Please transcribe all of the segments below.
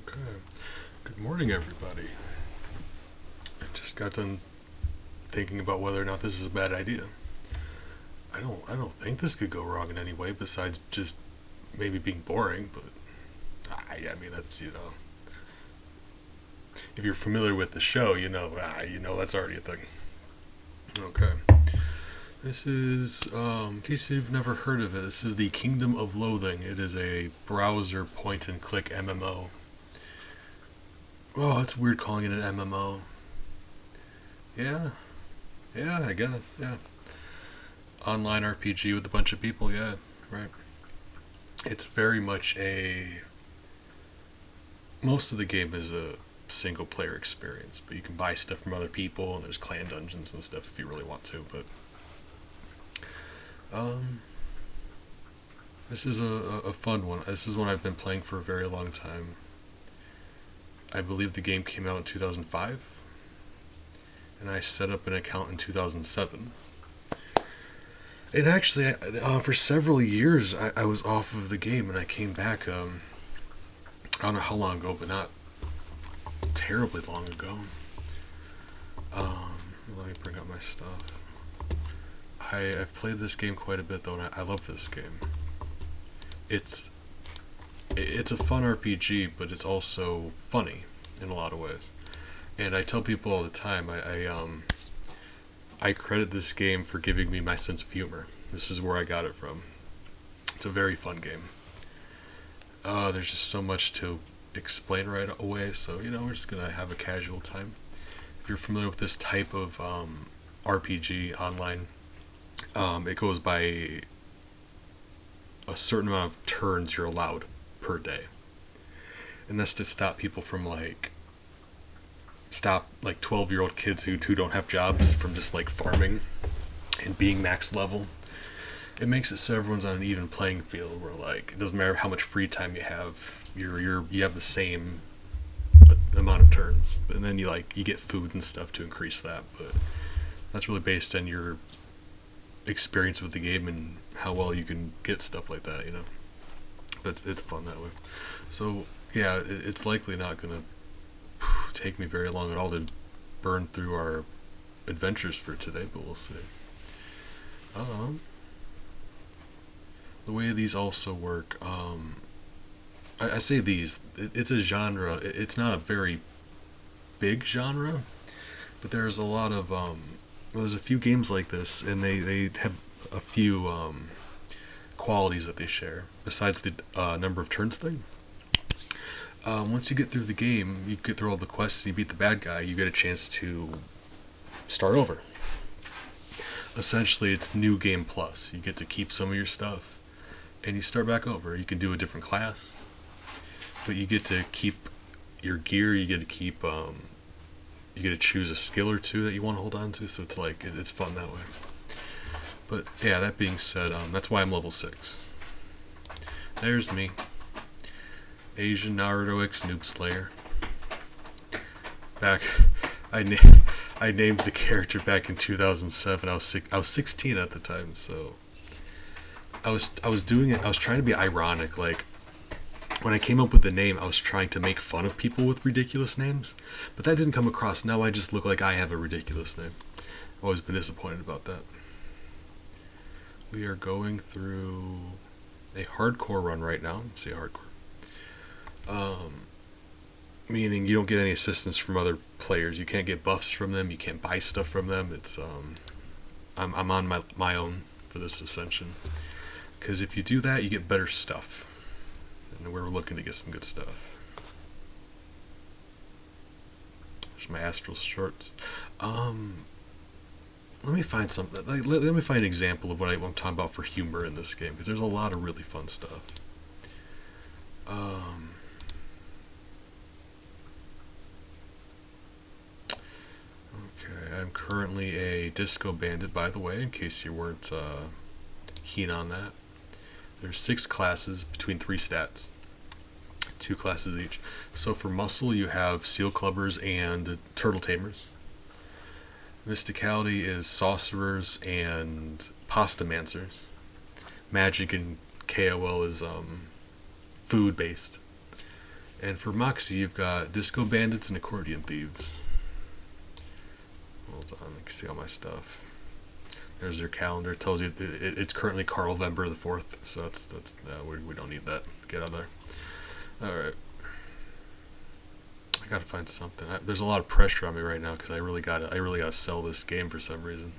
Okay. Good morning, everybody. I just got done thinking about whether or not this is a bad idea. I don't think this could go wrong in any way besides just maybe being boring. But I mean that's. If you're familiar with the show, that's already a thing. Okay. This is, in case you've never heard of it, this is the Kingdom of Loathing. It is a browser point and click MMO. Oh, it's weird calling it an MMO. Yeah, yeah, I guess, yeah. Online RPG with a bunch of people, yeah, right. It's very much a. Most of the game is a single player experience, but you can buy stuff from other people, and there's clan dungeons and stuff if you really want to, but. Um, this is a fun one. This is one I've been playing for a very long time. I believe the game came out in 2005, and I set up an account in 2007. And actually, for several years, I was off of the game, and I came back. I don't know how long ago, but not terribly long ago. Let me bring up my stuff. I've played this game quite a bit though, and I love this game. It's it's a fun RPG, but it's also funny in a lot of ways. And I tell people all the time, I credit this game for giving me my sense of humor. This is where I got it from. It's a very fun game. There's just so much to explain right away, so we're just gonna have a casual time. If you're familiar with this type of RPG online, it goes by a certain amount of turns you're allowed per day, and that's to stop people from stop 12-year-old kids who don't have jobs from just farming and being max level. It makes it so everyone's on an even playing field where it doesn't matter how much free time you have, you have the same amount of turns, and then you get food and stuff to increase that, but that's really based on your experience with the game and how well you can get stuff like that. But it's fun that way. So yeah, it's likely not gonna take me very long at all to burn through our adventures for today, but we'll see. The way these also work, I say these, it's a genre. It's not a very big genre, but there's a lot of there's a few games like this, and they have a few qualities that they share besides the number of turns thing. Once you get through the game, you get through all the quests, and you beat the bad guy, you get a chance to start over. Essentially, it's new game plus. You get to keep some of your stuff, and you start back over. You can do a different class, but you get to keep your gear. You get to keep. You get to choose a skill or two that you want to hold on to. So it's fun that way. But yeah, that being said, that's why I'm level 6. There's me, Asian Naruto X Noob Slayer. Back, I named the character back in 2007. I was 16 at the time, so I was doing it. I was trying to be ironic. When I came up with the name, I was trying to make fun of people with ridiculous names, but that didn't come across. Now I just look like I have a ridiculous name. I've always been disappointed about that. We are going through a hardcore run right now. Say hardcore. Meaning you don't get any assistance from other players. You can't get buffs from them. You can't buy stuff from them. It's I'm on my own for this ascension. Because if you do that, you get better stuff. And we're looking to get some good stuff. There's my astral shorts. Let me find something. Let me find an example of what I'm talking about for humor in this game, because there's a lot of really fun stuff. Okay, I'm currently a disco bandit, by the way, in case you weren't keen on that. There's 6 classes between 3 stats. 2 classes each. So for muscle, you have seal clubbers and turtle tamers. Mysticality is sorcerers and pasta mancers. Magic and KOL is food based. And for Moxie, you've got Disco Bandits and Accordion Thieves. Hold on, I can see all my stuff. There's their calendar. It tells you it's currently Carl Vember the 4th, so that's we don't need that. Get out of there. All right. I gotta find something. There's a lot of pressure on me right now because I really gotta sell this game for some reason.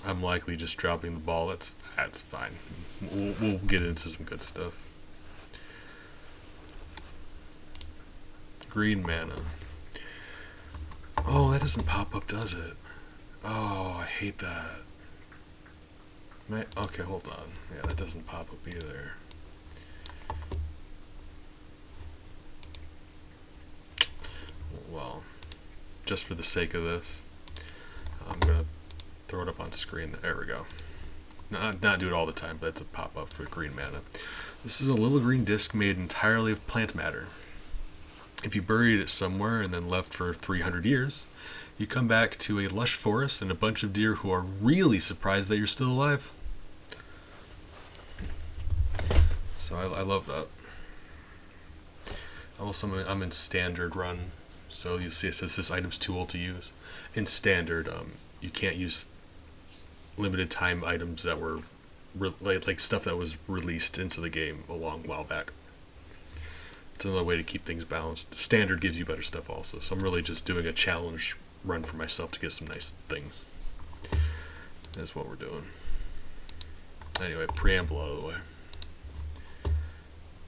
I'm likely just dropping the ball. That's fine. We'll get into some good stuff. Green mana. Oh, that doesn't pop up, does it? Oh, I hate that. Okay, hold on. Yeah, that doesn't pop up either. Well, just for the sake of this, I'm gonna throw it up on screen. There we go. Not do it all the time, but it's a pop-up for green mana. This is a little green disc made entirely of plant matter. If you buried it somewhere and then left for 300 years, you come back to a lush forest and a bunch of deer who are really surprised that you're still alive. So I love that. Also, I'm in standard run, so you see it says this item's too old to use. In standard, you can't use limited time items that were like stuff that was released into the game a long while back. It's another way to keep things balanced. Standard gives you better stuff also, so I'm really just doing a challenge run for myself to get some nice things. That's what we're doing. Anyway, preamble out of the way.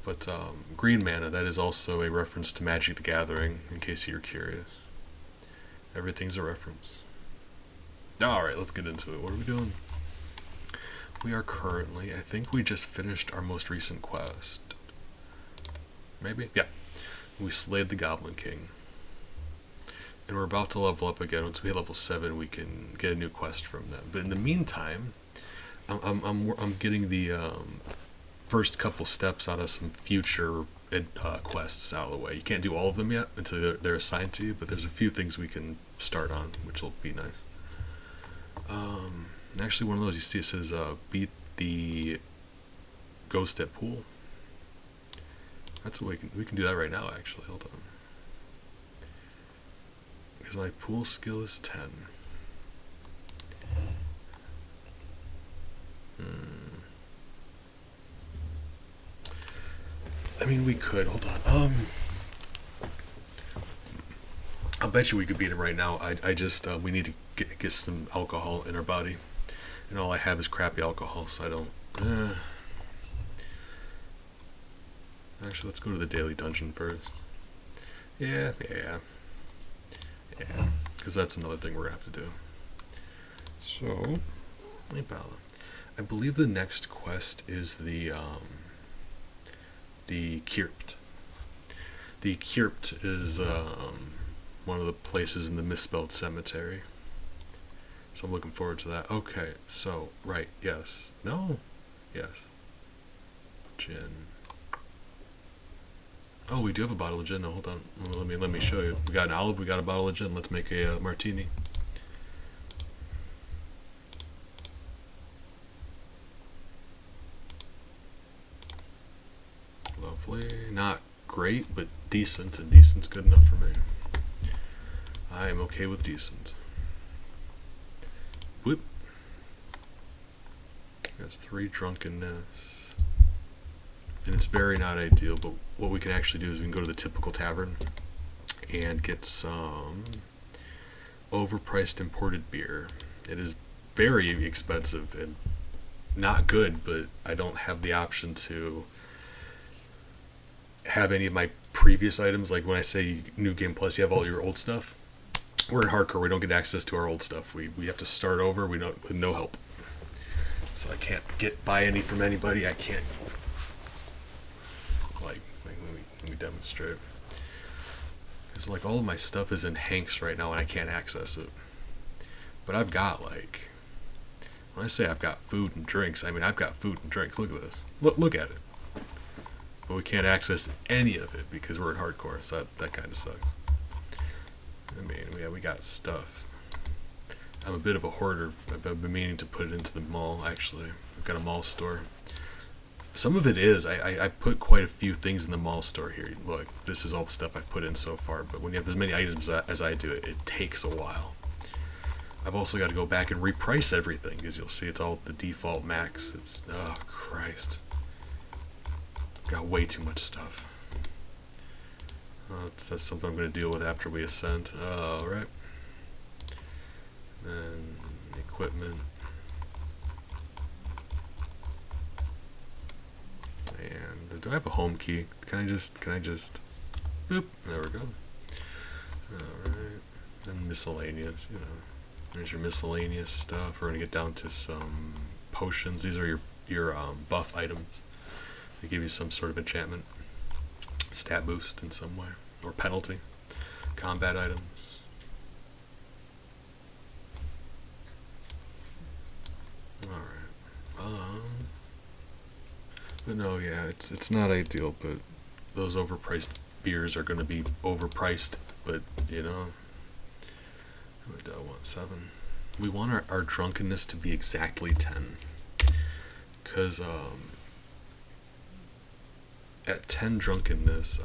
But green mana, that is also a reference to Magic the Gathering, in case you're curious. Everything's a reference. Alright, let's get into it. What are we doing? We are currently, I think we just finished our most recent quest. Maybe? Yeah. We slayed the Goblin King. And we're about to level up again. Once we hit level 7, we can get a new quest from them. But in the meantime, I'm getting the first couple steps out of some future quests out of the way. You can't do all of them yet until they're assigned to you, but there's a few things we can start on, which will be nice. Actually, one of those you see it says beat the ghost at pool. That's what we can do that right now. Actually, hold on, because my pool skill is 10. I mean, we could. Hold on. I'll bet you we could beat him right now. I just we need to get some alcohol in our body, and all I have is crappy alcohol, so I don't. Actually, let's go to the daily dungeon first. Yeah, because that's another thing we're gonna have to do. So, I believe the next quest is the Kyrpt. The Kyrpt is one of the places in the misspelled cemetery. So I'm looking forward to that. Okay, so right, yes, no, yes, gin. Oh, we do have a bottle of gin. No, hold on. Let me show you. We got an olive. We got a bottle of gin. Let's make a martini. Lovely. Not great, but decent, and decent's good enough for me. I am okay with decent. Whoop. That's 3 drunkenness. And it's very not ideal, but what we can actually do is we can go to the typical tavern and get some overpriced imported beer. It is very expensive and not good, but I don't have the option to have any of my previous items. Like when I say New Game Plus, you have all your old stuff. We're in hardcore. We don't get access to our old stuff. We have to start over. We don't with no help. So I can't buy any from anybody. I can't. Let me demonstrate. Because like all of my stuff is in Hanks right now and I can't access it. But I've got like, when I say I've got food and drinks, I mean I've got food and drinks. Look at this. Look at it. But we can't access any of it because we're in hardcore. So that kind of sucks. I mean, we got stuff. I'm a bit of a hoarder. I've been meaning to put it into the mall actually. got a mall store. Some of it is. I put quite a few things in the mall store here. Look, this is all the stuff I've put in so far, but when you have as many items as I do, it takes a while. I've also got to go back and reprice everything, because you'll see it's all the default max. It's, oh, Christ. Got way too much stuff. That's something I'm going to deal with after we ascend. Alright. Then, equipment. And do I have a home key? Can I just, boop, there we go. Alright, and miscellaneous, you know, there's your miscellaneous stuff. We're going to get down to some potions. These are your buff items. They give you some sort of enchantment, stat boost in some way, or penalty. Combat items. Alright, but no, yeah, it's not ideal, but those overpriced beers are going to be overpriced, but, you know, 1.7. We want our drunkenness to be exactly 10, because, at 10 drunkenness,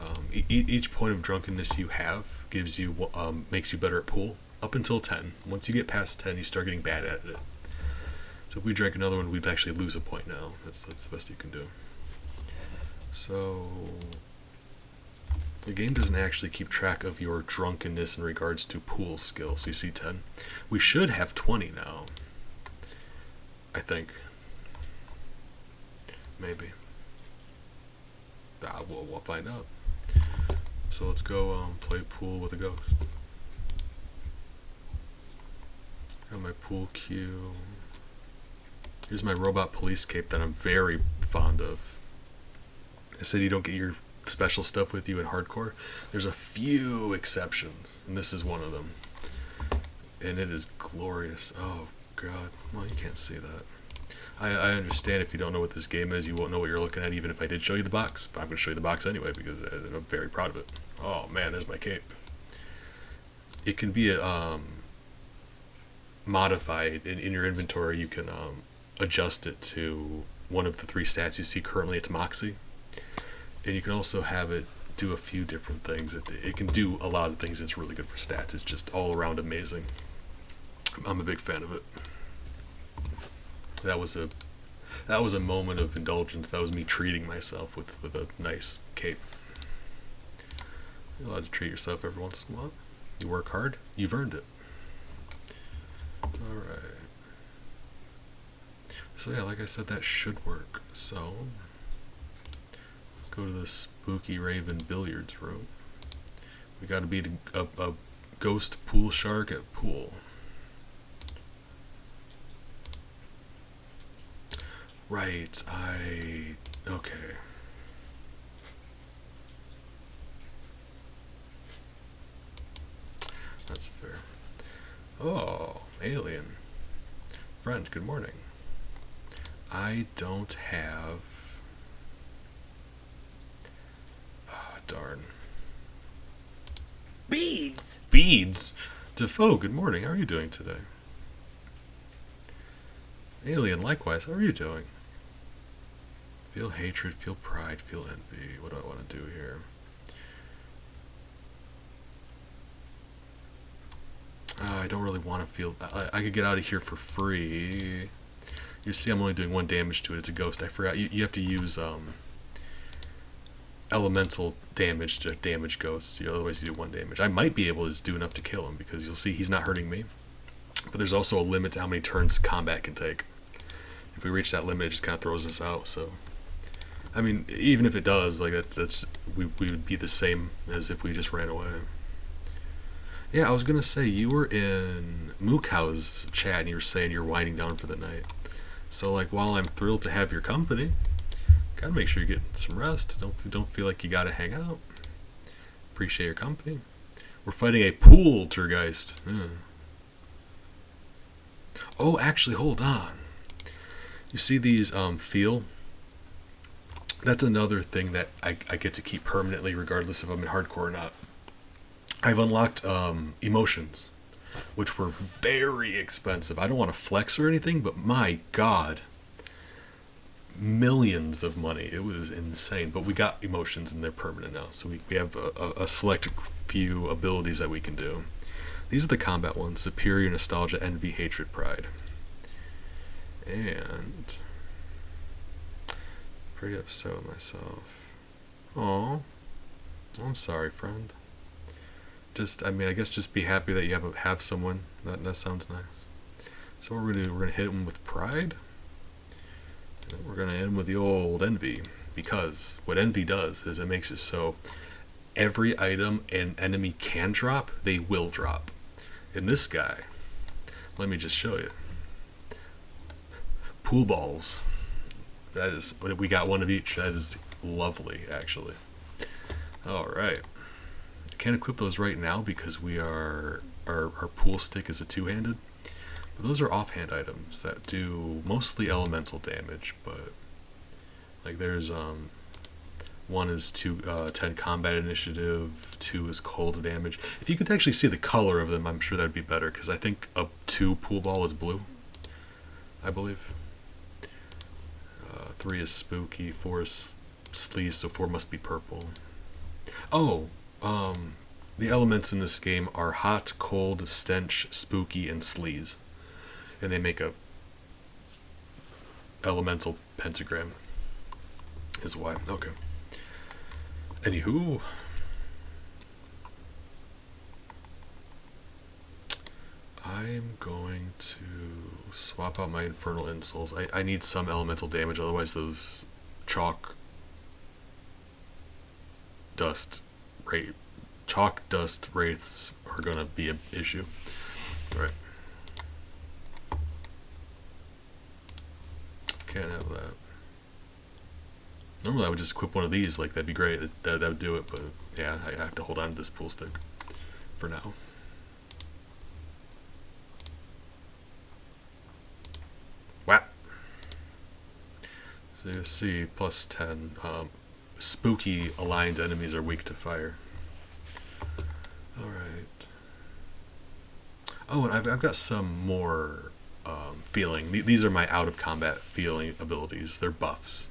each point of drunkenness you have gives you, makes you better at pool, up until 10. Once you get past 10, you start getting bad at it. So if we drank another one, we'd actually lose a point now. That's the best you can do. So, the game doesn't actually keep track of your drunkenness in regards to pool skill. So you see 10. We should have 20 now. I think. Maybe. We'll find out. So let's go play pool with a ghost. Got my pool cue. Here's my robot police cape that I'm very fond of. I said you don't get your special stuff with you in hardcore. There's a few exceptions, and this is one of them. And it is glorious. Oh, God. Well, you can't see that. I understand if you don't know what this game is, you won't know what you're looking at, even if I did show you the box. But I'm going to show you the box anyway, because I'm very proud of it. Oh, man, there's my cape. It can be modified. In your inventory, you can adjust it to one of the 3 stats you see currently. It's Moxie. And you can also have it do a few different things. It can do a lot of things. It's really good for stats. It's just all around amazing. I'm a big fan of it. That was a moment of indulgence. That was me treating myself with a nice cape. You're allowed to treat yourself every once in a while. You work hard, you've earned it. Alright. So yeah, like I said, that should work. So let's go to the Spooky Raven billiards room. We gotta beat a ghost pool shark at pool. Right, okay. That's fair. Oh, alien. Friend, good morning. I don't have... Ah, darn. Beads! Beads? Defoe, good morning. How are you doing today? Alien, likewise. How are you doing? Feel hatred, feel pride, feel envy. What do I want to do here? I don't really want to feel... I could get out of here for free. You see, I'm only doing 1 damage to it. It's a ghost. I forgot. You have to use elemental damage to damage ghosts. Otherwise, you do 1 damage. I might be able to just do enough to kill him, because you'll see he's not hurting me. But there's also a limit to how many turns combat can take. If we reach that limit, it just kind of throws us out. So, I mean, even if it does, like we would be the same as if we just ran away. Yeah, I was gonna say, you were in Mookow's chat and you were saying you're winding down for the night. So, like, while I'm thrilled to have your company, gotta make sure you're getting some rest. Don't feel like you gotta hang out. Appreciate your company. We're fighting a Pooltergeist. Oh, actually, hold on. You see these feel? That's another thing that I get to keep permanently, regardless if I'm in hardcore or not. I've unlocked emotions, which were very expensive. I don't want to flex or anything, but my God, millions of money. It was insane. But we got emotions and they're permanent now. So we have a select few abilities that we can do. These are the combat ones: Superior, Nostalgia, Envy, Hatred, Pride. And pretty upset with myself. Aw. I'm sorry, friend. I guess just be happy that you have someone. That sounds nice. So what we're gonna do, we're gonna hit him with Pride. And we're gonna hit him with the old Envy. Because what Envy does is it makes it so every item an enemy can drop, they will drop. In this guy, let me just show you. Pool balls. That is, we got one of each. That is lovely, actually. Alright. I can't equip those right now because our pool stick is a two-handed. But those are offhand items that do mostly elemental damage, but like there's one is 10 combat initiative, 2 is cold damage. If you could actually see the color of them, I'm sure that'd be better, because I think a 2 pool ball is blue, I believe. 3 is spooky, 4 is sleaze, so 4 must be purple. Oh, the elements in this game are hot, cold, stench, spooky, and sleaze. And they make a elemental pentagram. Is why. Okay. Anywho. I'm going to swap out my infernal insoles. I need some elemental damage, otherwise those chalk dust wraiths are gonna be an issue. Alright. Can't have that. Normally I would just equip one of these, like that'd be great, that would do it, but yeah, I have to hold on to this pool stick for now. Whap! So you see, plus 10. Spooky aligned enemies are weak to fire. Alright. Oh, and I've got some more feeling. These are my out of combat feeling abilities. They're buffs.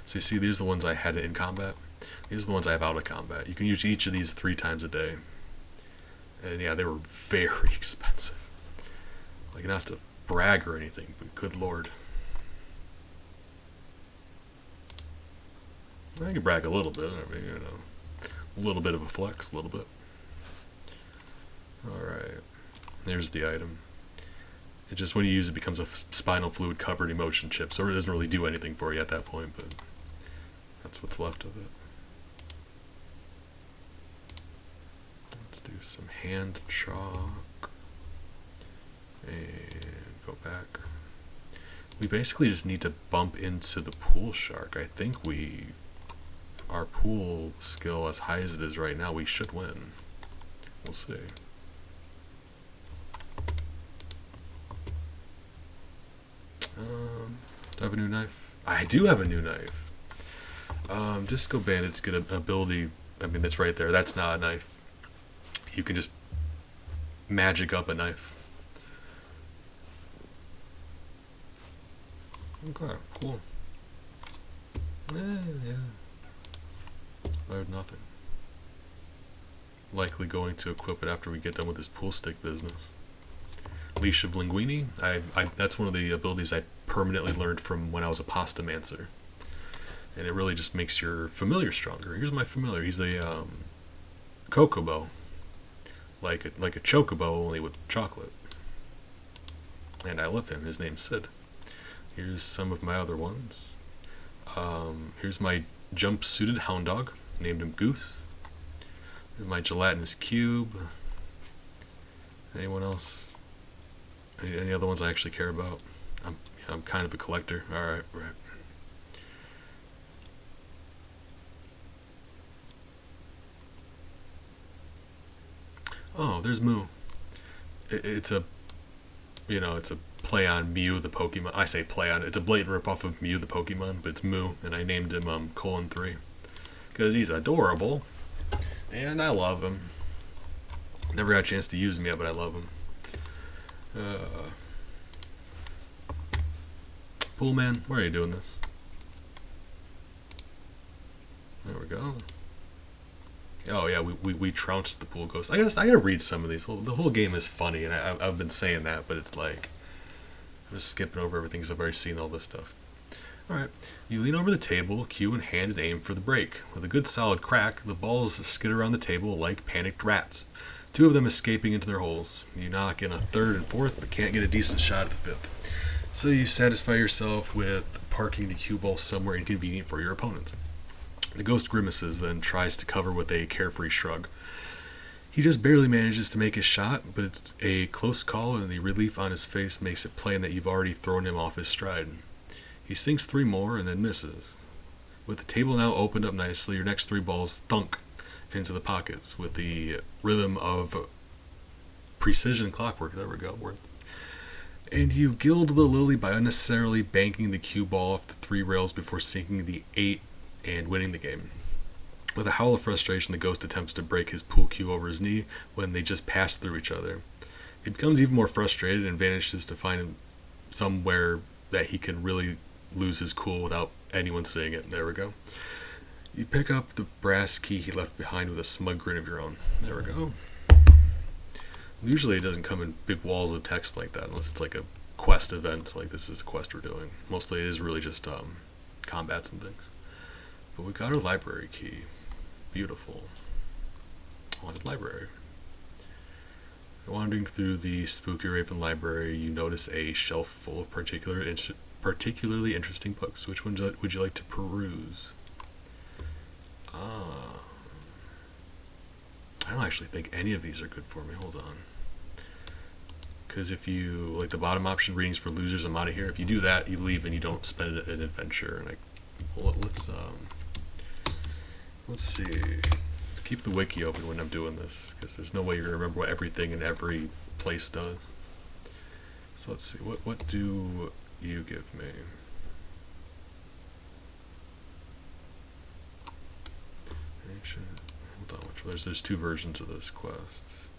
So you see, these are the ones I had in combat. These are the ones I have out of combat. You can use each of these 3 times a day. And yeah, they were very expensive. Like, not to brag or anything, but good lord. I can brag a little bit. I mean, you know, a little bit of a flex, a little bit. Alright. There's the item. It just, when you use it, becomes a spinal fluid covered emotion chip, so it doesn't really do anything for you at that point, but that's what's left of it. Let's do some hand chalk. And go back. We basically just need to bump into the pool shark. I think our pool skill, as high as it is right now, we should win. We'll see. Do I have a new knife? I do have a new knife. Disco Bandit's good ability. I mean, that's right there. That's not a knife. You can just magic up a knife. Okay, cool. Yeah. Learned nothing. Likely going to equip it after we get done with this pool stick business. Leash of Linguini. That's one of the abilities I permanently learned from when I was a pasta mancer. And it really just makes your familiar stronger. Here's my familiar. He's a chocobo. Like a chocobo, only with chocolate. And I love him. His name's Sid. Here's some of my other ones. Here's my jump-suited hound dog. Named him Goose. Here's my gelatinous cube. Anyone else? Any other ones I actually care about? I'm kind of a collector. Alright, right. Oh, there's Moo. It's a play on Mew the Pokemon. I say play on. It's a blatant ripoff of Mew the Pokemon, but it's Moo, and I named him :3 because he's adorable, and I love him. Never got a chance to use him yet, but I love him. Pool man, why are you doing this? There we go. Oh yeah, we trounced the pool ghost. I guess I gotta read some of these. The whole game is funny, and I've been saying that, but it's like I'm just skipping over everything because I've already seen all this stuff. Alright, you lean over the table, cue in hand, and aim for the break. With a good solid crack, the balls skid around the table like panicked rats, two of them escaping into their holes. You knock in a third and fourth, but can't get a decent shot at the fifth. So you satisfy yourself with parking the cue ball somewhere inconvenient for your opponent. The ghost grimaces, then tries to cover with a carefree shrug. He just barely manages to make his shot, but it's a close call, and the relief on his face makes it plain that you've already thrown him off his stride. He sinks three more and then misses. With the table now opened up nicely, your next three balls thunk into the pockets with the rhythm of precision clockwork. There we go. And you gild the lily by unnecessarily banking the cue ball off the three rails before sinking the 8 and winning the game. With a howl of frustration, the ghost attempts to break his pool cue over his knee when they just pass through each other. He becomes even more frustrated and vanishes to find somewhere that he can really lose his cool without anyone seeing it. There we go. You pick up the brass key he left behind with a smug grin of your own. There we go. Usually it doesn't come in big walls of text like that unless it's like a quest event, like this is a quest we're doing. Mostly it is really just combats and things. But we got our library key. Beautiful. Haunted library. Wandering through the Spooky Raven library, you notice a shelf full of particularly interesting books. Which one would you like to peruse? I don't actually think any of these are good for me. Hold on. Because if you, like the bottom option, readings for losers, I'm out of here. If you do that, you leave and you don't spend an adventure. And let's see. Keep the wiki open when I'm doing this, because there's no way you're going to remember what everything in every place does. So let's see. What do you give me? Ancient. Hold on. There's two versions of this quest.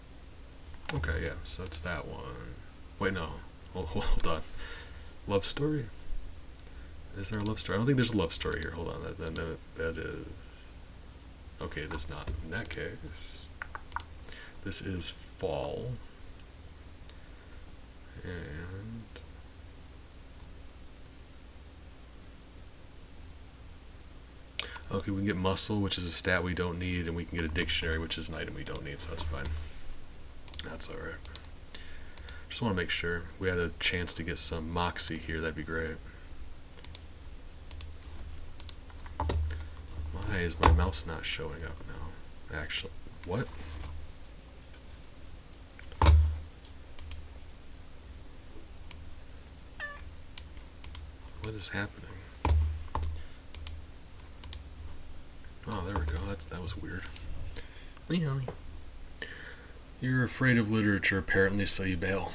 Okay, yeah. So that's that one. Wait, no. Hold on. Love story? Is there a love story? I don't think there's a love story here. Hold on. That is... Okay, it is not. In that case, this is fall. And... okay, we can get muscle, which is a stat we don't need, and we can get a dictionary, which is an item we don't need, so that's fine. That's alright. Just want to make sure. We had a chance to get some moxie here, that'd be great. Why is my mouse not showing up now? Actually, what? What is happening? Oh, there we go. That was weird. You're afraid of literature, apparently, so you bail.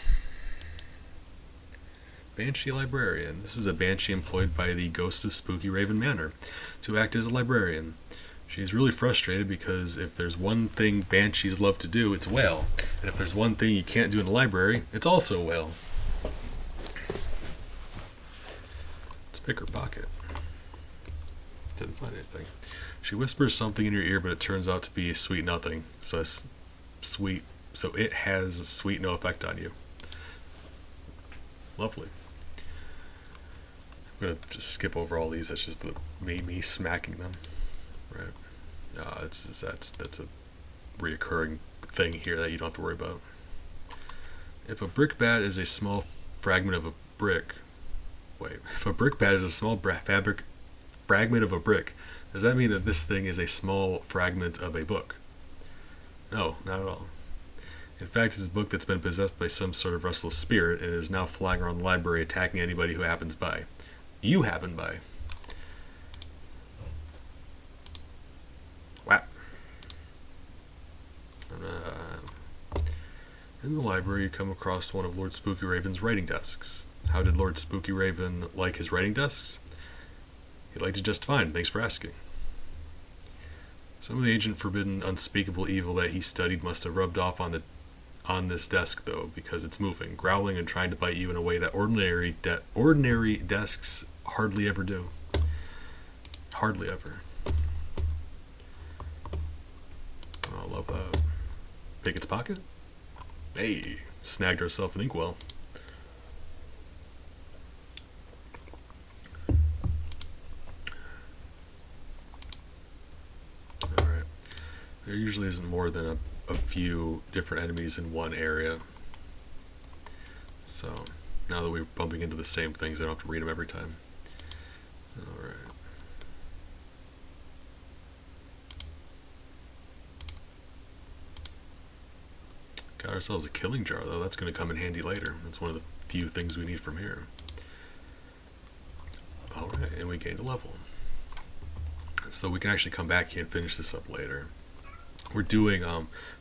Banshee Librarian. This is a banshee employed by the ghost of Spooky Raven Manor to act as a librarian. She's really frustrated because if there's one thing banshees love to do, it's wail. And if there's one thing you can't do in a library, it's also wail. Let's pick her pocket. Didn't find anything. She whispers something in your ear, but it turns out to be sweet nothing. So it's sweet. So it has sweet no effect on you. Lovely. I'm gonna just skip over all these. That's just me smacking them, right? That's a reoccurring thing here that you don't have to worry about. If a brickbat is a small fragment of a brick, if a brickbat is a small fragment of a brick, does that mean that this thing is a small fragment of a book? No, not at all. In fact, it's a book that's been possessed by some sort of restless spirit and is now flying around the library attacking anybody who happens by. You happen by. Wow. In the library, you come across one of Lord Spooky Raven's writing desks. How did Lord Spooky Raven like his writing desks? He liked it just fine, thanks for asking. Some of the ancient, forbidden, unspeakable evil that he studied must have rubbed off on this desk, though, because it's moving, growling and trying to bite you in a way that ordinary desks hardly ever do. Hardly ever. love that. Pick its pocket? Hey, snagged ourselves an inkwell. Alright. There usually isn't more than a few different enemies in one area. So, now that we're bumping into the same things, I don't have to read them every time. Alright. Got ourselves a killing jar, though. That's going to come in handy later. That's one of the few things we need from here. Alright, and we gained a level. So we can actually come back here and finish this up later. We're doing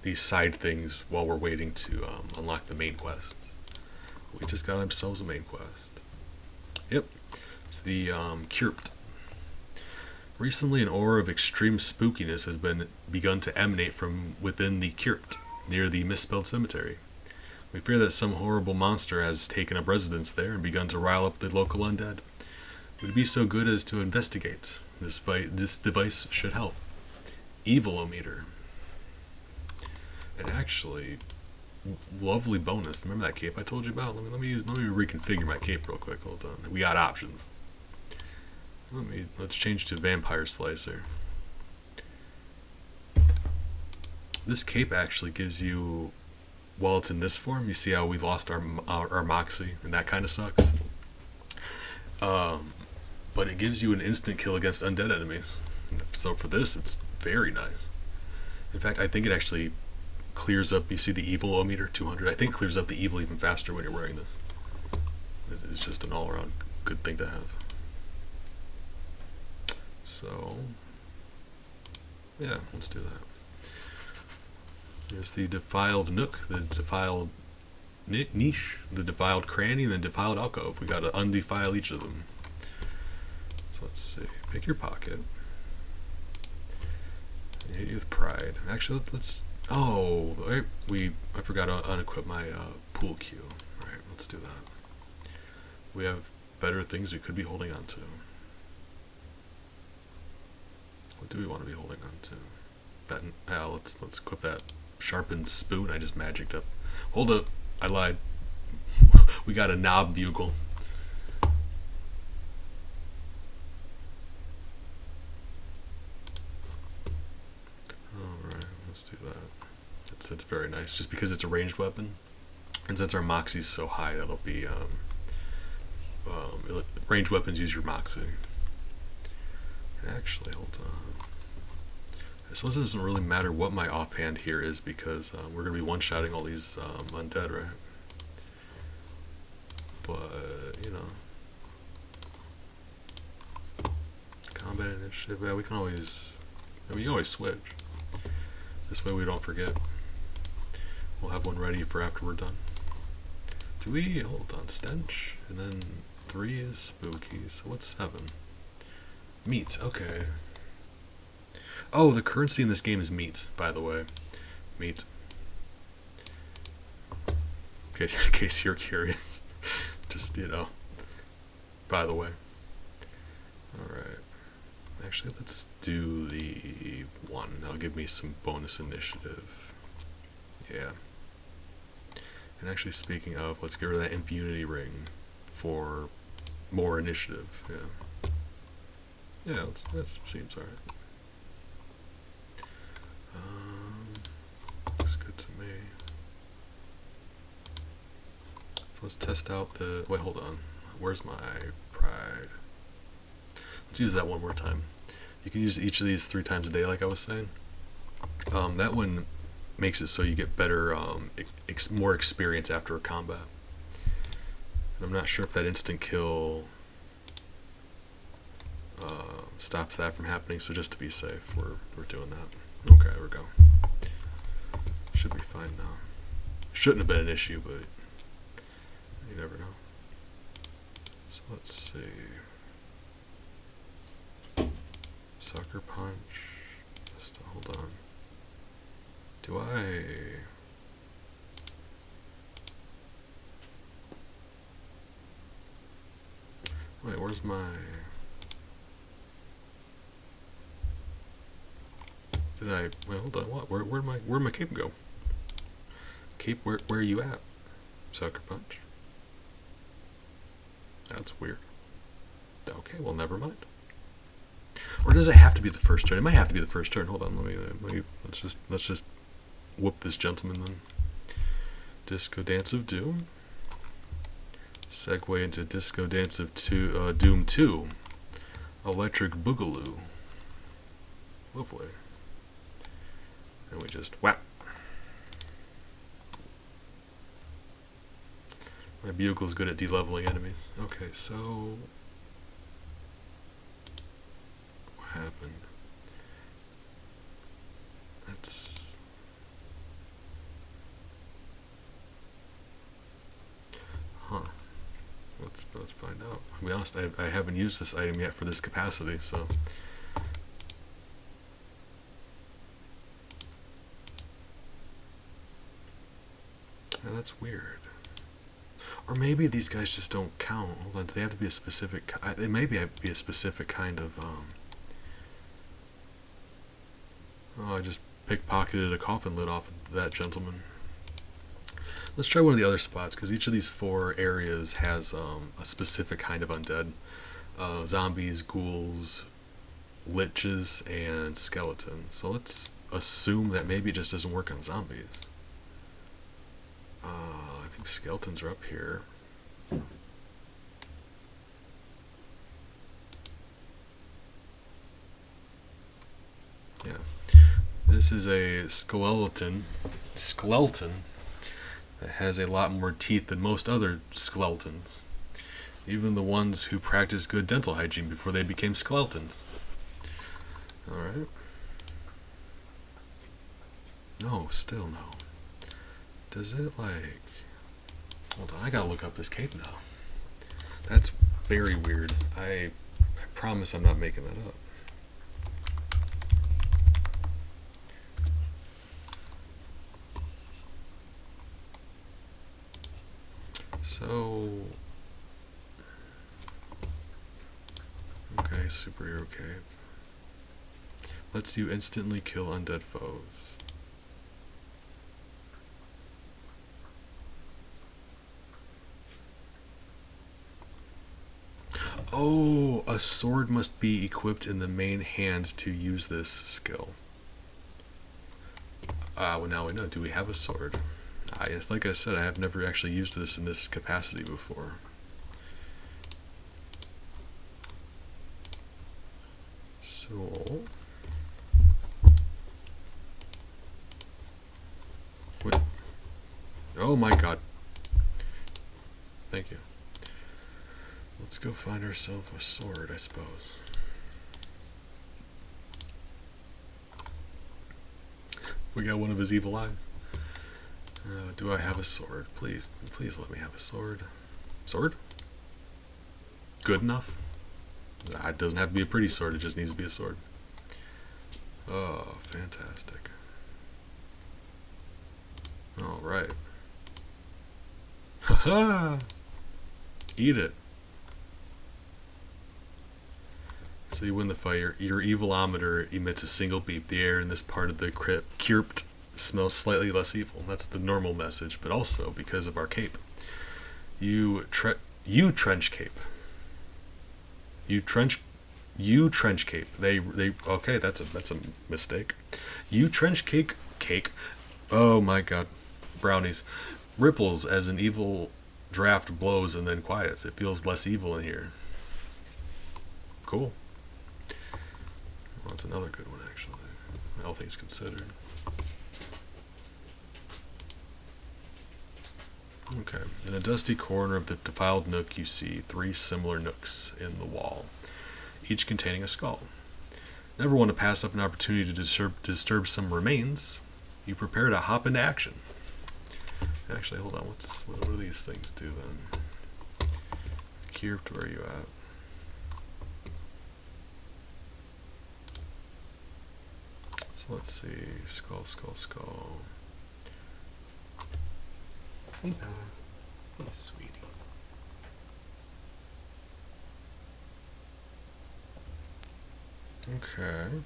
these side things while we're waiting to unlock the main quests. We just got ourselves a main quest. Yep, it's the Crypt. Recently, an aura of extreme spookiness has begun to emanate from within the Crypt, near the misspelled cemetery. We fear that some horrible monster has taken up residence there and begun to rile up the local undead. Would it be so good as to investigate? This device should help. Evil-o-meter. And actually, lovely bonus. Remember that cape I told you about? Let me reconfigure my cape real quick. Hold on. We got options. Let's change to Vampire Slicer. This cape actually gives you, while it's in this form, you see how we lost our moxie, and that kind of sucks. But it gives you an instant kill against undead enemies. So for this, it's very nice. In fact, I think it actually clears up, you see the evil-o-meter, 200. I think it clears up the evil even faster when you're wearing this. It's just an all-around good thing to have. So, yeah, let's do that. There's the defiled nook, the defiled niche, the defiled cranny, and the defiled alcove. We gotta undefile each of them. So let's see. Pick your pocket. Hit you with pride. Actually, let's. Oh, right. I forgot to unequip my pool cue. Right, let's do that. We have better things we could be holding on to. What do we want to be holding on to? That. Let's equip that sharpened spoon I just magicked up. Hold up, I lied. We got a knob bugle. Alright, let's do that. It's very nice, just because it's a ranged weapon. And since our moxie's so high, that'll be, ranged weapons use your moxie. Actually, hold on. I suppose it doesn't really matter what my offhand here is, because we're going to be one-shotting all these undead, right? But, you know. Combat initiative, yeah, we can always switch. This way we don't forget. We'll have one ready for after we're done. Do we? Hold on, stench. And then 3 is spooky, so what's 7? Meat, okay. Oh, the currency in this game is meat, by the way. Meat. Okay, in case you're curious. Just, you know. By the way. Alright. Actually, let's do the 1. That'll give me some bonus initiative. Yeah. And actually, speaking of, let's get rid of that impunity ring for more initiative. Yeah. Yeah, that seems alright. Looks good to me. So let's test out the. Wait, hold on. Where's my pride? Let's use that one more time. You can use each of these 3 times a day, like I was saying. That one makes it so you get better, more experience after a combat. And I'm not sure if that instant kill stops that from happening. So just to be safe, we're doing that. Okay, there we go. Should be fine now. Shouldn't have been an issue, but you never know. So let's see. Sucker punch. Just hold on. Do I? Wait, where's my? Did I? Well, hold on. What? Where'd my cape go? Cape, where are you at? Sucker punch. That's weird. Okay, well, never mind. Or does it have to be the first turn? It might have to be the first turn. Hold on, let's just whoop this gentleman then. Disco Dance of Doom. Segue into Disco Dance of Doom 2. Electric Boogaloo. Lovely. And we just whap. My bugle's good at de-leveling enemies. Okay, so what happened? That's let's find out. I'll be honest, I haven't used this item yet for this capacity, so yeah, that's weird. Or maybe these guys just don't count. Hold on, they have to be a specific. It may be a specific kind of. Oh, I just pickpocketed a coffin lid off of that gentleman. Let's try one of the other spots, because each of these 4 areas has a specific kind of undead. Zombies, ghouls, liches, and skeletons. So let's assume that maybe it just doesn't work on zombies. I think skeletons are up here. Yeah. This is a skeleton that has a lot more teeth than most other skeletons. Even the ones who practiced good dental hygiene before they became skeletons. Alright. No, still no. Does it like... Hold on, I gotta look up this cape now. That's very weird. I promise I'm not making that up. So... Okay, superhero cape. Lets you instantly kill undead foes. Oh, a sword must be equipped in the main hand to use this skill. Well, now we know. Do we have a sword? Yes, like I said, I have never actually used this in this capacity before. So... Wait. Oh my god. Thank you. Let's go find ourselves a sword, I suppose. We got one of his evil eyes. Do I have a sword? Please let me have a sword. Sword? Good enough? It doesn't have to be a pretty sword, it just needs to be a sword. Oh, fantastic. Alright. Haha! Eat it. So you win the fight. Your evilometer emits a single beep. The air in this part of the crypt smells slightly less evil. That's the normal message, but also because of our cape. You trench cape. You trench cape. They okay, that's a mistake. You trench cake. Oh my god. Brownies. Ripples as an evil draft blows and then quiets. It feels less evil in here. Cool. Well, that's another good one, actually. All things considered. Okay. In a dusty corner of the defiled nook, you see 3 similar nooks in the wall, each containing a skull. Never want to pass up an opportunity to disturb some remains. You prepare to hop into action. Actually, hold on. What do these things do then? Crypt, where are you at? So let's see. Skull. Hey, hey, sweetie. Okay.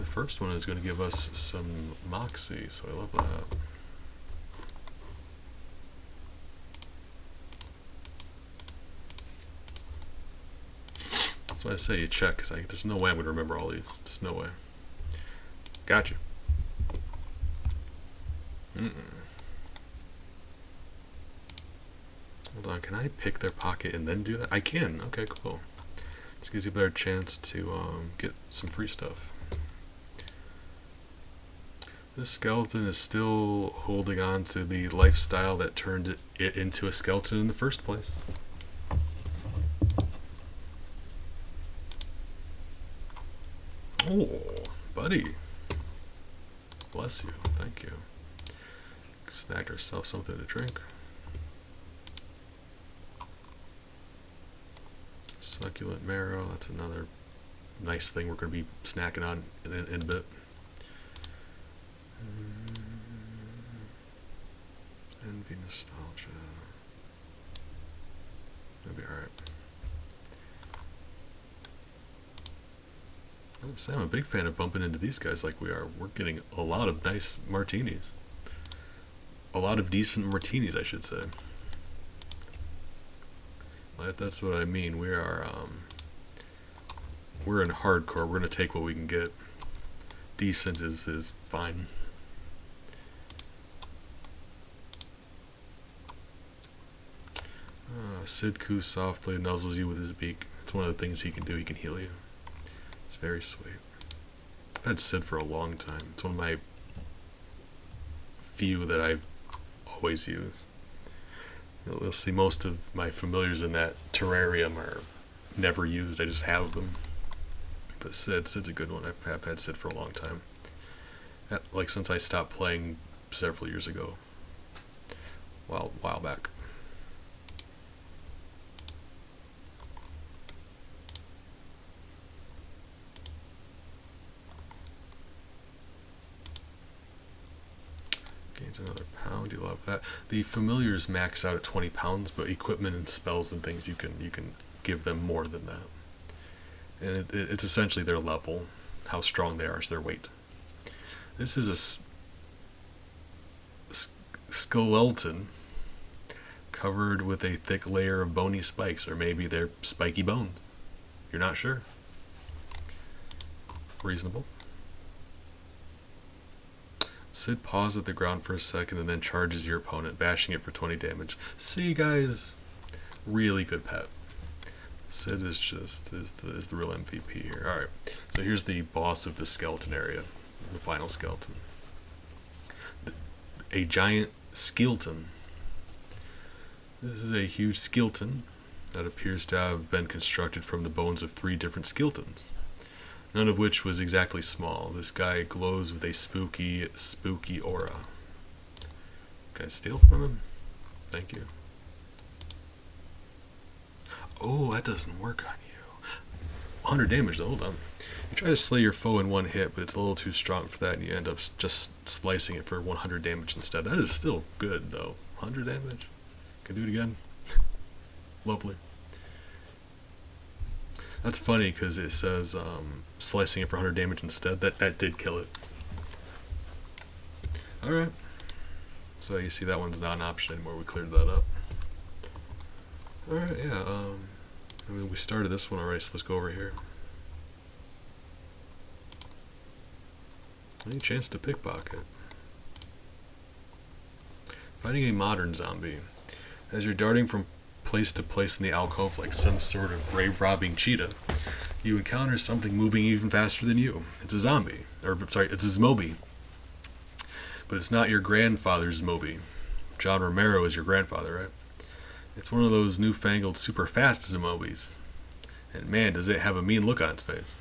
The first one is going to give us some moxie, so I love that. That's why I say you check, because there's no way I'm going to remember all these. Just no way. Gotcha. Hold on, can I pick their pocket and then do that? I can. Okay, cool. Just gives you a better chance to get some free stuff. This skeleton is still holding on to the lifestyle that turned it into a skeleton in the first place. Oh, buddy. Bless you. Thank you. Snagged ourselves something to drink. Succulent marrow. That's another nice thing we're going to be snacking on in a bit. Envy, nostalgia. That'll be alright. I'm a big fan of bumping into these guys like we are. We're getting a lot of nice martinis. A lot of decent martinis, I should say. That's what I mean. We're in hardcore. We're gonna take what we can get. Decent is fine. Sidku softly nuzzles you with his beak. It's one of the things he can do. He can heal you. It's very sweet. I've had Sid for a long time. It's one of my few that I always use. You'll see most of my familiars in that terrarium are never used. I just have them. But Sid's a good one. I've had Sid for a long time. Like since I stopped playing several years ago. While back. Another pound, you love that. The familiars max out at 20 pounds, but equipment and spells and things you can give them more than that. And it's essentially their level, how strong they are is their weight. This is a skeleton covered with a thick layer of bony spikes, or maybe they're spiky bones. You're not sure. Reasonable. Sid pauses at the ground for a second and then charges your opponent, bashing it for 20 damage. See, guys? Really good pet. Sid is the real MVP here. Alright, so here's the boss of the skeleton area. The final skeleton. A giant skeleton. This is a huge skeleton that appears to have been constructed from the bones of 3 different skeletons. None of which was exactly small. This guy glows with a spooky aura. Can I steal from him? Thank you. Oh, that doesn't work on you. 100 damage though, hold on. You try to slay your foe in one hit, but it's a little too strong for that, and you end up just slicing it for 100 damage instead. That is still good though. 100 damage? Can I do it again? Lovely. That's funny because it says slicing it for 100 damage instead. That did kill it. Alright. So you see that one's not an option anymore. We cleared that up. Alright, yeah. I mean, we started this one already, so let's go over here. Any chance to pickpocket? Fighting a modern zombie. As you're darting from place to place in the alcove like some sort of grave-robbing cheetah, you encounter something moving even faster than you. It's a zombie. It's a Zmobi. But it's not your grandfather's Zmobi. John Romero is your grandfather, right? It's one of those newfangled super fast Zmobis. And man, does it have a mean look on its face.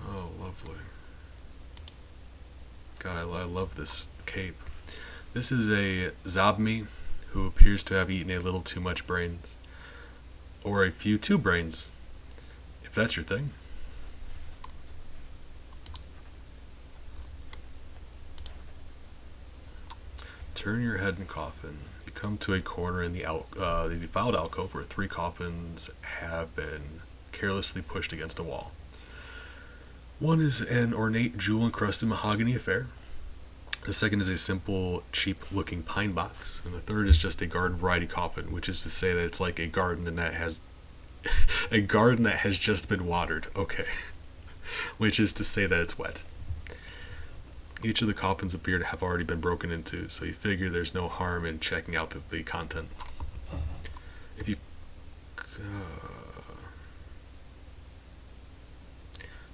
Oh, lovely. God, I love this cape. This is a Zobmi who appears to have eaten a little too much brains. Or a few too brains, if that's your thing. Turn your head and coffin. You come to a corner in the defiled alcove where 3 coffins have been carelessly pushed against a wall. One is an ornate jewel-encrusted mahogany affair. The second is a simple, cheap-looking pine box. And the third is just a garden variety coffin, which is to say that it's like a garden and that has a garden that has just been watered. Okay. Which is to say that it's wet. Each of the coffins appear to have already been broken into, so you figure there's no harm in checking out the content. If you...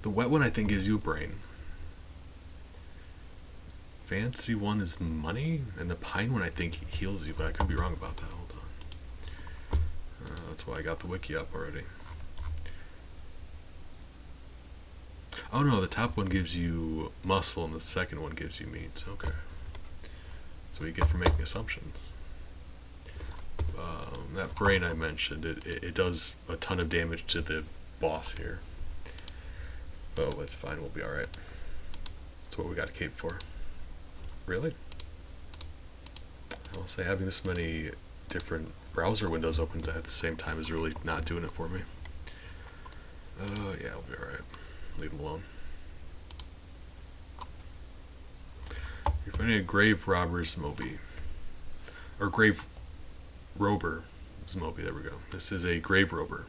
the wet one, I think, gives you a brain. Fancy one is money, and the pine one, I think, heals you, but I could be wrong about that. Hold on. That's why I got the wiki up already. Oh no, the top one gives you muscle, and the second one gives you meat. Okay. That's what you get for making assumptions. That brain I mentioned, it does a ton of damage to the boss here. Oh, that's fine, we'll be alright. That's what we got a cape for. Really? I will say having this many different browser windows open at the same time is really not doing it for me. Yeah, we'll be alright. Leave them alone. You're finding a grave robber's Moby. Or grave rober's Moby, there we go. This is a grave rober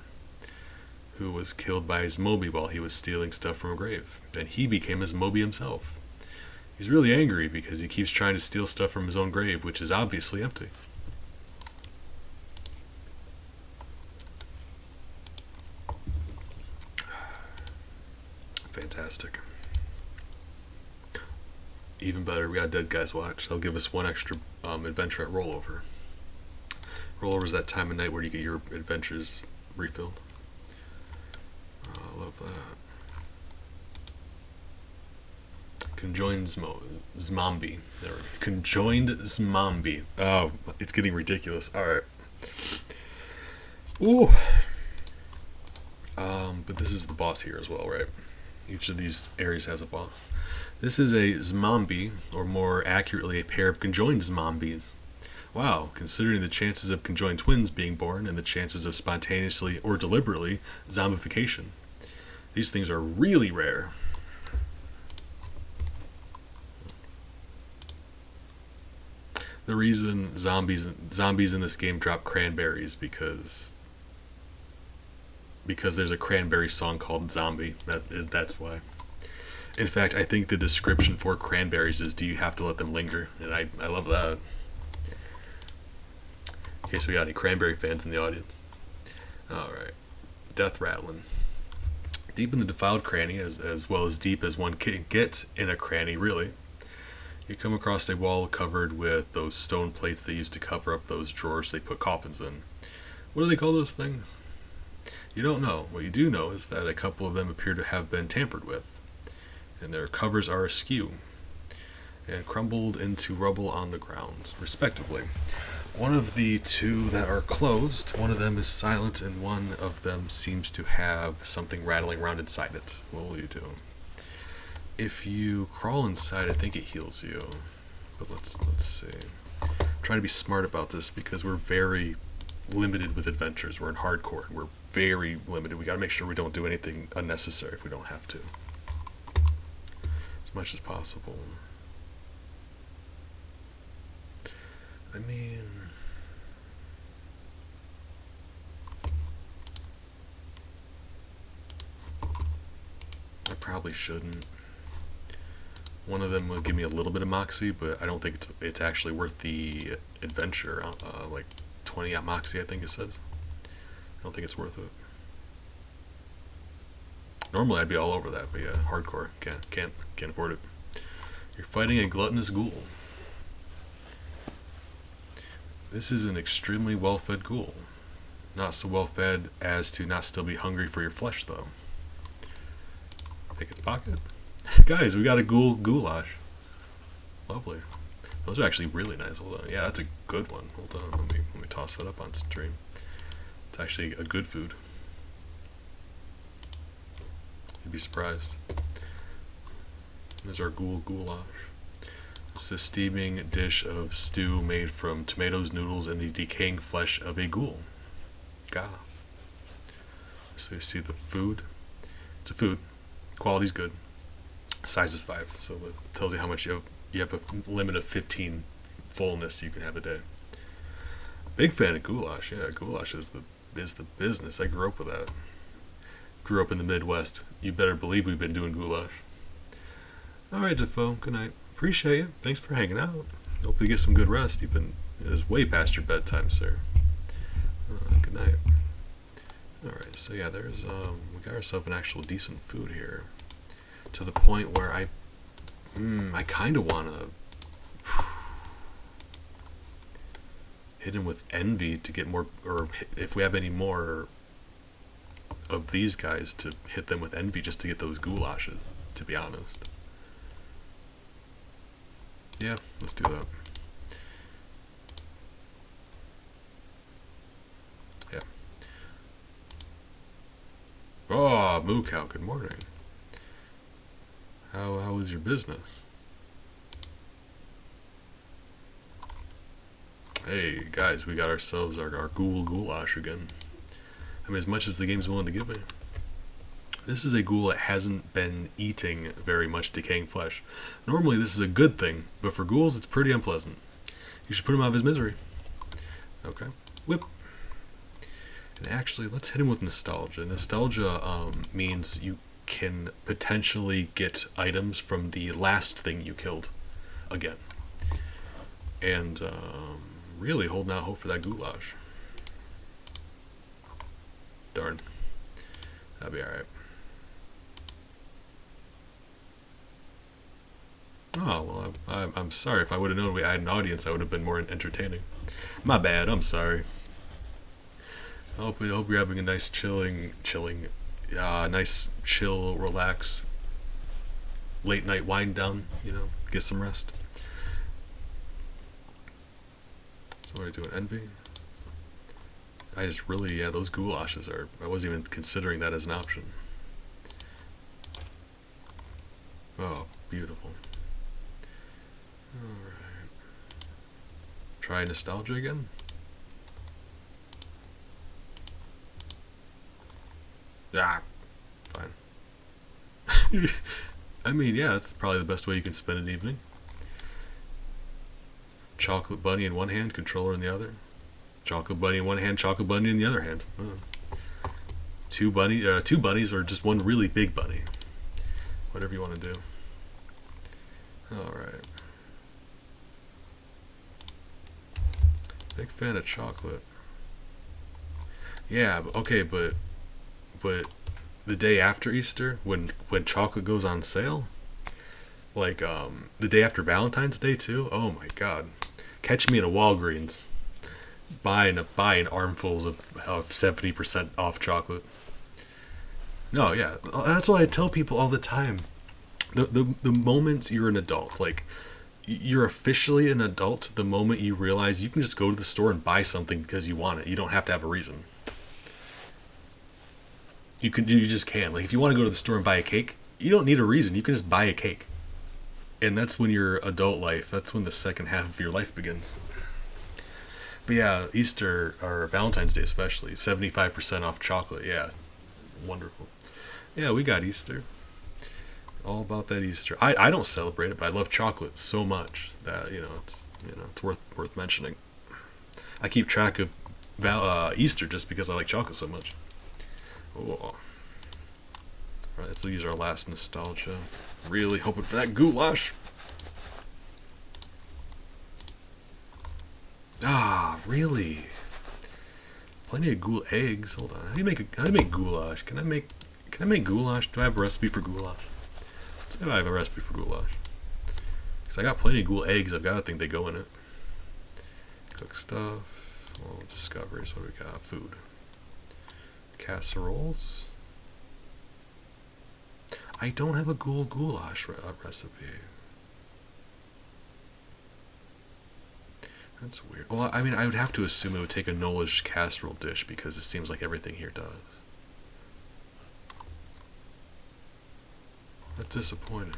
who was killed by his Moby while he was stealing stuff from a grave. Then he became his Moby himself. He's really angry because he keeps trying to steal stuff from his own grave, which is obviously empty. Fantastic. Even better, we got Dead Guys Watch. They'll give us one extra adventure at Rollover. Rollover is that time of night where you get your adventures refilled. Oh, I love that. Conjoined Zmombie. There we go. Conjoined Zmombie. Oh, it's getting ridiculous. Alright. Ooh. But this is the boss here as well, right? Each of these areas has a boss. This is a Zmombie, or more accurately, a pair of conjoined Zmombies. Wow, considering the chances of conjoined twins being born and the chances of spontaneously or deliberately zombification. These things are really rare. The reason zombies in this game drop cranberries because there's a cranberry song called Zombie. That's why. In fact, I think the description for cranberries is, do you have to let them linger? And I love that. In case we got any cranberry fans in the audience. Alright. Death Rattling. Deep in the defiled cranny, as well as deep as one can get in a cranny, really, you come across a wall covered with those stone plates they used to cover up those drawers they put coffins in. What do they call those things? You don't know. What you do know is that a couple of them appear to have been tampered with, and their covers are askew and crumbled into rubble on the ground, respectively. One of the two that are closed, one of them is silent, and one of them seems to have something rattling around inside it. What will you do? If you crawl inside, I think it heals you. But let's see. I'm trying to be smart about this because we're very limited with adventures. We're in hardcore. We're very limited. We gotta make sure we don't do anything unnecessary if we don't have to. As much as possible. I mean... I probably shouldn't. One of them will give me a little bit of moxie, but I don't think it's actually worth the adventure. Like 20 moxie, I think it says. I don't think it's worth it. Normally I'd be all over that, but yeah, hardcore. Can't afford it. You're fighting a gluttonous ghoul. This is an extremely well-fed ghoul. Not so well-fed as to not still be hungry for your flesh, though. Pick its pocket. Guys, we got a goulash. Lovely. Those are actually really nice. Hold on. Yeah, that's a good one. Hold on. Let me toss that up on stream. It's actually a good food. You'd be surprised. There's our goulash. This is a steaming dish of stew made from tomatoes, noodles, and the decaying flesh of a ghoul. Gah. So you see the food. It's a food. Quality's good. Size is 5, so it tells you how much you have. You have a limit of 15 fullness you can have a day. Big fan of goulash. Yeah, goulash is the business. I grew up with that. Grew up in the Midwest. You better believe we've been doing goulash. All right, Defoe. Good night. Appreciate you. Thanks for hanging out. Hope you get some good rest. It is way past your bedtime, sir. Good night. All right. So yeah, we got ourselves an actual decent food here, to the point where I kind of want to hit him with envy to get more, or if we have any more of these guys, to hit them with envy just to get those goulashes, to be honest. Yeah, let's do that. Yeah. Oh, Moo Cow, good morning. How was your business? Hey, guys, we got ourselves our ghoul goulash again. I mean, as much as the game's willing to give me. This is a ghoul that hasn't been eating very much decaying flesh. Normally, this is a good thing, but for ghouls, it's pretty unpleasant. You should put him out of his misery. Okay. Whip. And actually, let's hit him with nostalgia. Nostalgia means you can potentially get items from the last thing you killed again. And really holding out hope for that goulash. Darn. That'll be alright. Oh, well, I'm sorry. If I would have known we had an audience, I would have been more entertaining. My bad. I'm sorry. I hope you're having a nice nice chill, relax, late night wind down, get some rest. So what are you doing? Envy? I just really, those goulashes I wasn't even considering that as an option. Oh, beautiful. Alright. Try nostalgia again? Ah, fine. I mean, yeah, that's probably the best way you can spend an evening. Chocolate bunny in one hand, controller in the other. Chocolate bunny in one hand, chocolate bunny in the other hand. Two bunnies, or just one really big bunny. Whatever you want to do. Alright. Big fan of chocolate. Yeah, okay, but the day after Easter, when chocolate goes on sale, like the day after Valentine's Day too. Oh my God, catch me in a Walgreens buying armfuls of 70% off chocolate. No, yeah, that's what I tell people all the time. The moment you're an adult, like you're officially an adult, the moment you realize you can just go to the store and buy something because you want it. You don't have to have a reason. You just can. Like if you want to go to the store and buy a cake, you don't need a reason. You can just buy a cake. And that's when your adult life, that's when the second half of your life begins. But yeah, Easter, or Valentine's Day especially, 75% off chocolate. Yeah, wonderful. Yeah, we got Easter. All about that Easter. I don't celebrate it, but I love chocolate so much that it's worth mentioning. I keep track of Easter just because I like chocolate so much. Oh. Alright, let's use our last nostalgia. Really hoping for that goulash. Ah, really? Plenty of ghoul eggs. Hold on. How do you make goulash? Can I make goulash? Do I have a recipe for goulash? Let's see if I have a recipe for goulash. Because I got plenty of ghoul eggs. I've got to think they go in it. Cook stuff. Well, discoveries. What do we got? Food. Casseroles. I don't have a ghoul goulash recipe. That's weird. Well, I mean, I would have to assume it would take a knowledge casserole dish because it seems like everything here does. That's disappointing.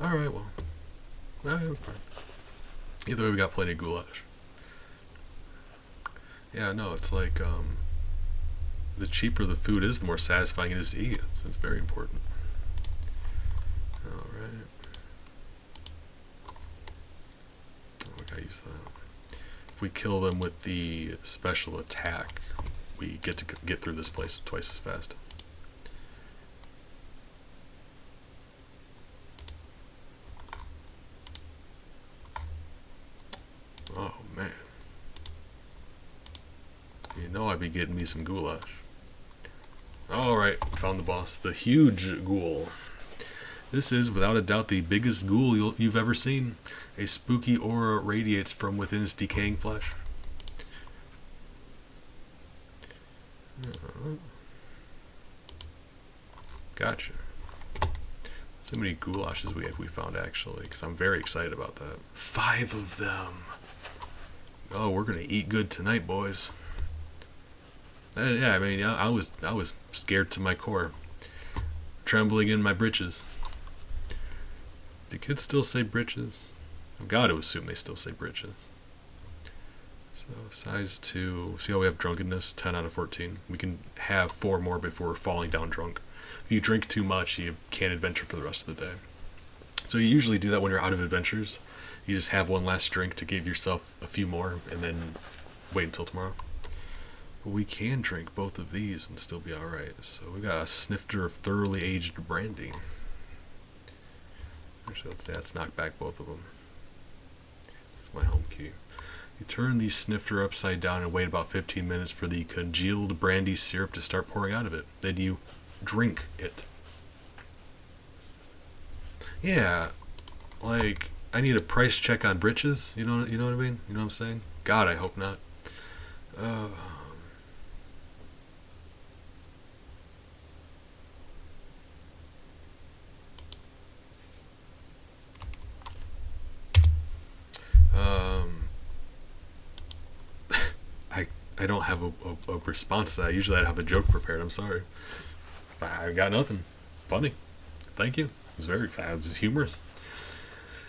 Alright, well. Alright, fine. Either way, we got plenty of goulash. Yeah, no, it's like, the cheaper the food is, the more satisfying it is to eat. So it's very important. Alright. Oh, we gotta use that. If we kill them with the special attack, we get to get through this place twice as fast. Oh man. You know I'd be getting me some goulash. Alright, found the boss. The huge ghoul. This is, without a doubt, the biggest ghoul you've ever seen. A spooky aura radiates from within its decaying flesh. Gotcha. Let's see how many goulashes we found, actually, because I'm very excited about that. 5 of them! Oh, we're gonna eat good tonight, boys. Yeah, I mean, I was scared to my core. Trembling in my britches. Do kids still say britches? I've got to assume they still say britches. So, size 2. See how we have drunkenness? 10 out of 14. We can have 4 more before falling down drunk. If you drink too much, you can't adventure for the rest of the day. So you usually do that when you're out of adventures. You just have one last drink to give yourself a few more, and then wait until tomorrow. But we can drink both of these and still be alright. So we got a snifter of thoroughly aged brandy. Actually, let's knock back both of them. My home key. You turn the snifter upside down and wait about 15 minutes for the congealed brandy syrup to start pouring out of it. Then you drink it. Yeah, like, I need a price check on britches. You know what I mean? You know what I'm saying? God, I hope not. I don't have a response to that. Usually I'd have a joke prepared. I'm sorry. I got nothing. Funny. Thank you. It was humorous.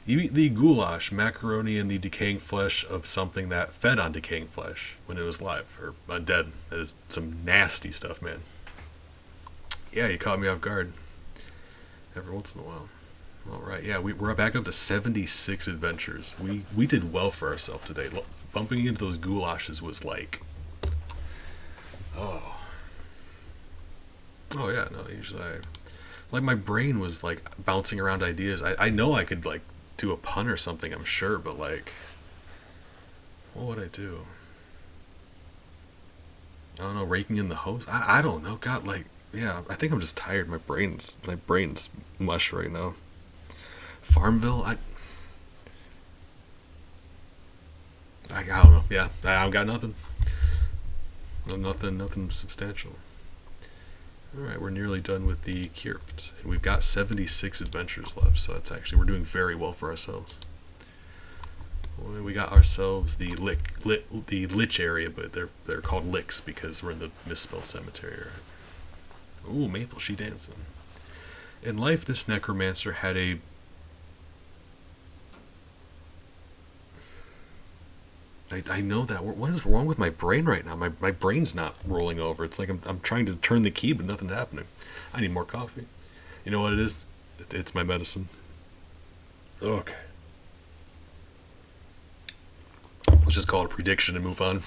You eat the goulash, macaroni in the decaying flesh of something that fed on decaying flesh when it was alive, or undead. That is some nasty stuff, man. Yeah, you caught me off guard. Every once in a while. Alright, yeah, we're back up to 76 adventures. We did well for ourselves today. Bumping into those goulashes was like... Oh yeah, no, usually like my brain was like bouncing around ideas. I know I could like do a pun or something, I'm sure, but like, what would I do? I don't know, raking in the hose? I don't know. God, like, yeah, I think I'm just tired. My brain's mush right now. Farmville? I don't know. Yeah, I've got nothing. Nothing substantial. Alright, we're nearly done with the Crypt. And we've got 76 adventures left, so we're doing very well for ourselves. We got ourselves the Lich area, but they're called Licks because we're in the misspelled cemetery, right? Ooh, Maple, she dancing. In life, this necromancer had a... I know that. What is wrong with my brain right now? My brain's not rolling over. It's like I'm trying to turn the key, but nothing's happening. I need more coffee. You know what it is? It's my medicine. Okay. Let's just call it a prediction and move on.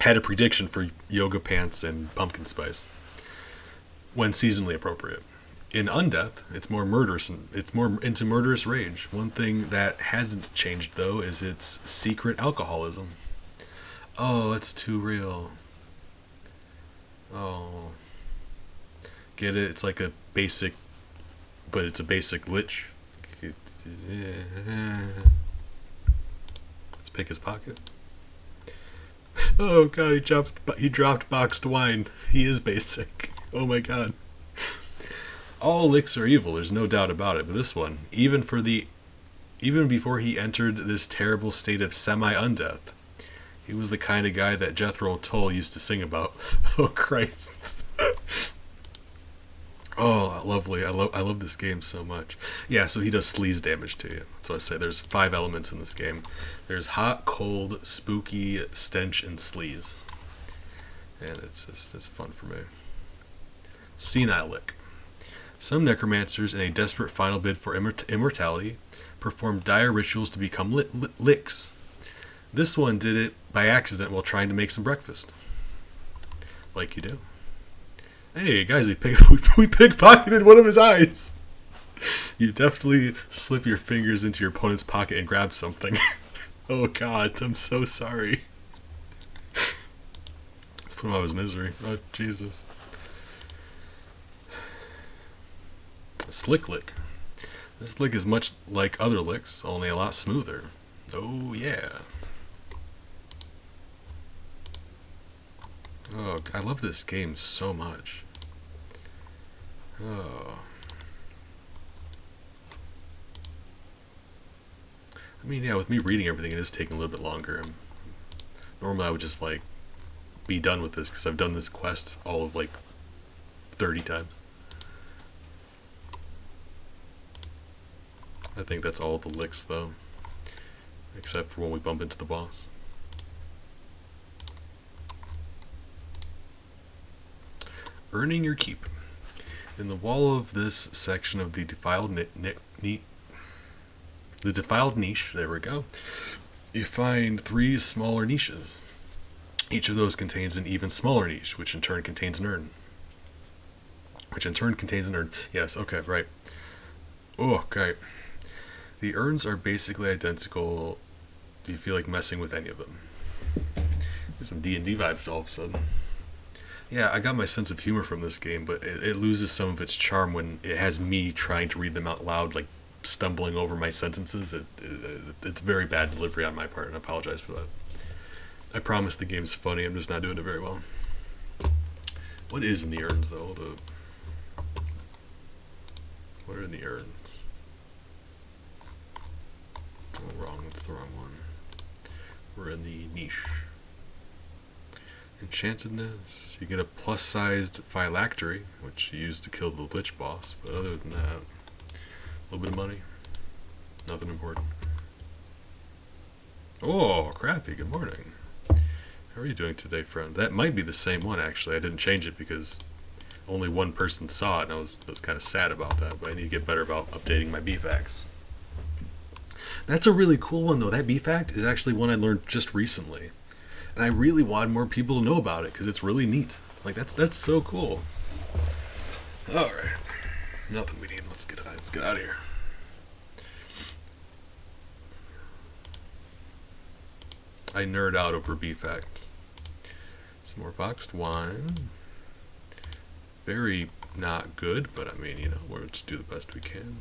Had a prediction for yoga pants and pumpkin spice. When seasonally appropriate. In Undeath, it's more murderous, and it's more into murderous rage. One thing that hasn't changed, though, is its secret alcoholism. Oh, it's too real. Oh. Get it? It's like a basic, but it's a basic lich. Let's pick his pocket. Oh god, he dropped boxed wine. He is basic. Oh my god. All licks are evil, there's no doubt about it, but this one, even before he entered this terrible state of semi-undeath, he was the kind of guy that Jethro Tull used to sing about. Oh Christ. Oh, lovely. I love this game so much. Yeah, so he does sleaze damage to you. That's what I say. There's 5 elements in this game. There's hot, cold, spooky, stench, and sleaze. And it's fun for me. Senile Lick. Some necromancers, in a desperate final bid for immortality, perform dire rituals to become licks. This one did it by accident while trying to make some breakfast. Like you do. Hey guys, we pickpocketed one of his eyes. You definitely slip your fingers into your opponent's pocket and grab something. Oh god, I'm so sorry. Let's put him out of his misery. Oh Jesus. Slick Lick. This lick is much like other licks, only a lot smoother. Oh yeah. Oh, I love this game so much. Oh. I mean, yeah, with me reading everything, it is taking a little bit longer. Normally I would just, like, be done with this, because I've done this quest all of, like, 30 times. I think that's all the licks, though. Except for when we bump into the boss. Earning your keep. In the wall of this section of the defiled niche, there we go, you find 3 smaller niches. Each of those contains an even smaller niche, which in turn contains an urn. Yes, okay, right. Oh, okay. The urns are basically identical. Do you feel like messing with any of them? Get some D&D vibes all of a sudden. Yeah, I got my sense of humor from this game, but it loses some of its charm when it has me trying to read them out loud, like stumbling over my sentences. It's very bad delivery on my part, and I apologize for that. I promise the game's funny, I'm just not doing it very well. What is in the urns, though? What are in the urns? Oh, wrong. That's the wrong one. We're in the niche. Enchantedness. You get a plus-sized phylactery, which you use to kill the lich boss, but other than that, a little bit of money. Nothing important. Oh, Crafty, good morning. How are you doing today, friend? That might be the same one, actually. I didn't change it because only one person saw it, and I was kind of sad about that, but I need to get better about updating my B-Facts. That's a really cool one, though. That B-Fact is actually one I learned just recently. And I really wanted more people to know about it, because it's really neat. Like, that's so cool. Alright. Nothing we need. Let's get out of here. I nerd out over B-Facts. Some more boxed wine. Very not good, but I mean, we'll just do the best we can.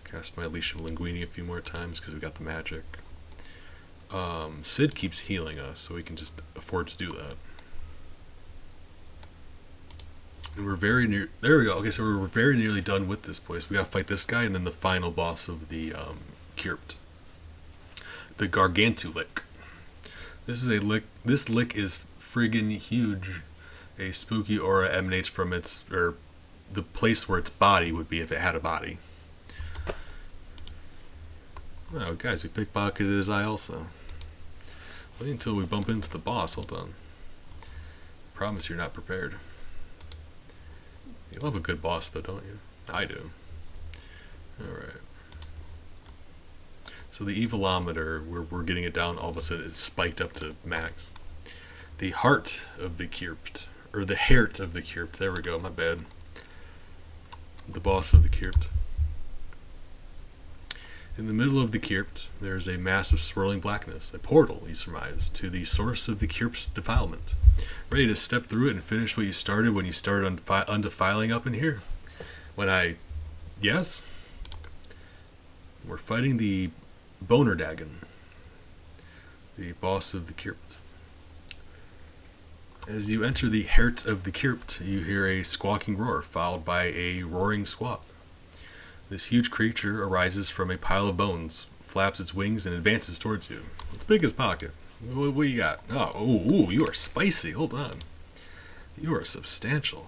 Cast my Leash of Linguini a few more times because we got the magic. Sid keeps healing us, so we can just afford to do that. And we're very near. There we go. Okay, so we're very nearly done with this place. We gotta fight this guy and then the final boss of the Kyrpt. The Gargantulick. This is a lick. This lick is friggin' huge. A spooky aura emanates from the place where its body would be if it had a body. Oh, guys, we pickpocketed his eye also. Wait until we bump into the boss. Hold on. Promise you're not prepared. You love a good boss, though, don't you? I do. Alright. So the evilometer, we're getting it down, all of a sudden it's spiked up to max. The heart of the Kyrpt. Or the heart of the Kyrpt. There we go, my bad. The boss of the Kyrpt. In the middle of the Kyrpt, there is a massive swirling blackness, a portal, you surmise, to the source of the Kyrpt's defilement. Ready to step through it and finish what you started when you started undefiling up in here? Yes? We're fighting the Boner Dagon, the boss of the Kyrpt. As you enter the heart of the Kyrpt, you hear a squawking roar, followed by a roaring squawk. This huge creature arises from a pile of bones, flaps its wings, and advances towards you. It's big as pocket. What you got? Oh, you are spicy. Hold on. You are substantial.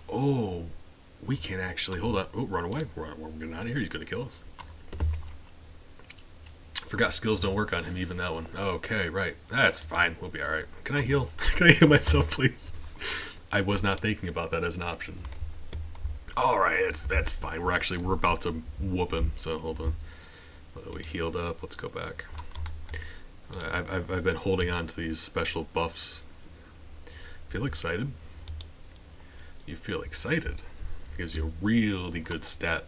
Oh, we can actually... Hold on. Oh, run away. We're getting out of here. He's going to kill us. Forgot skills don't work on him, even that one. Okay, right. That's fine. We'll be alright. Can I heal? Can I heal myself, please? I was not thinking about that as an option. Alright, that's fine. We're about to whoop him, so hold on. We healed up. Let's go back. I've been holding on to these special buffs. Feel excited? You feel excited. It gives you a really good stat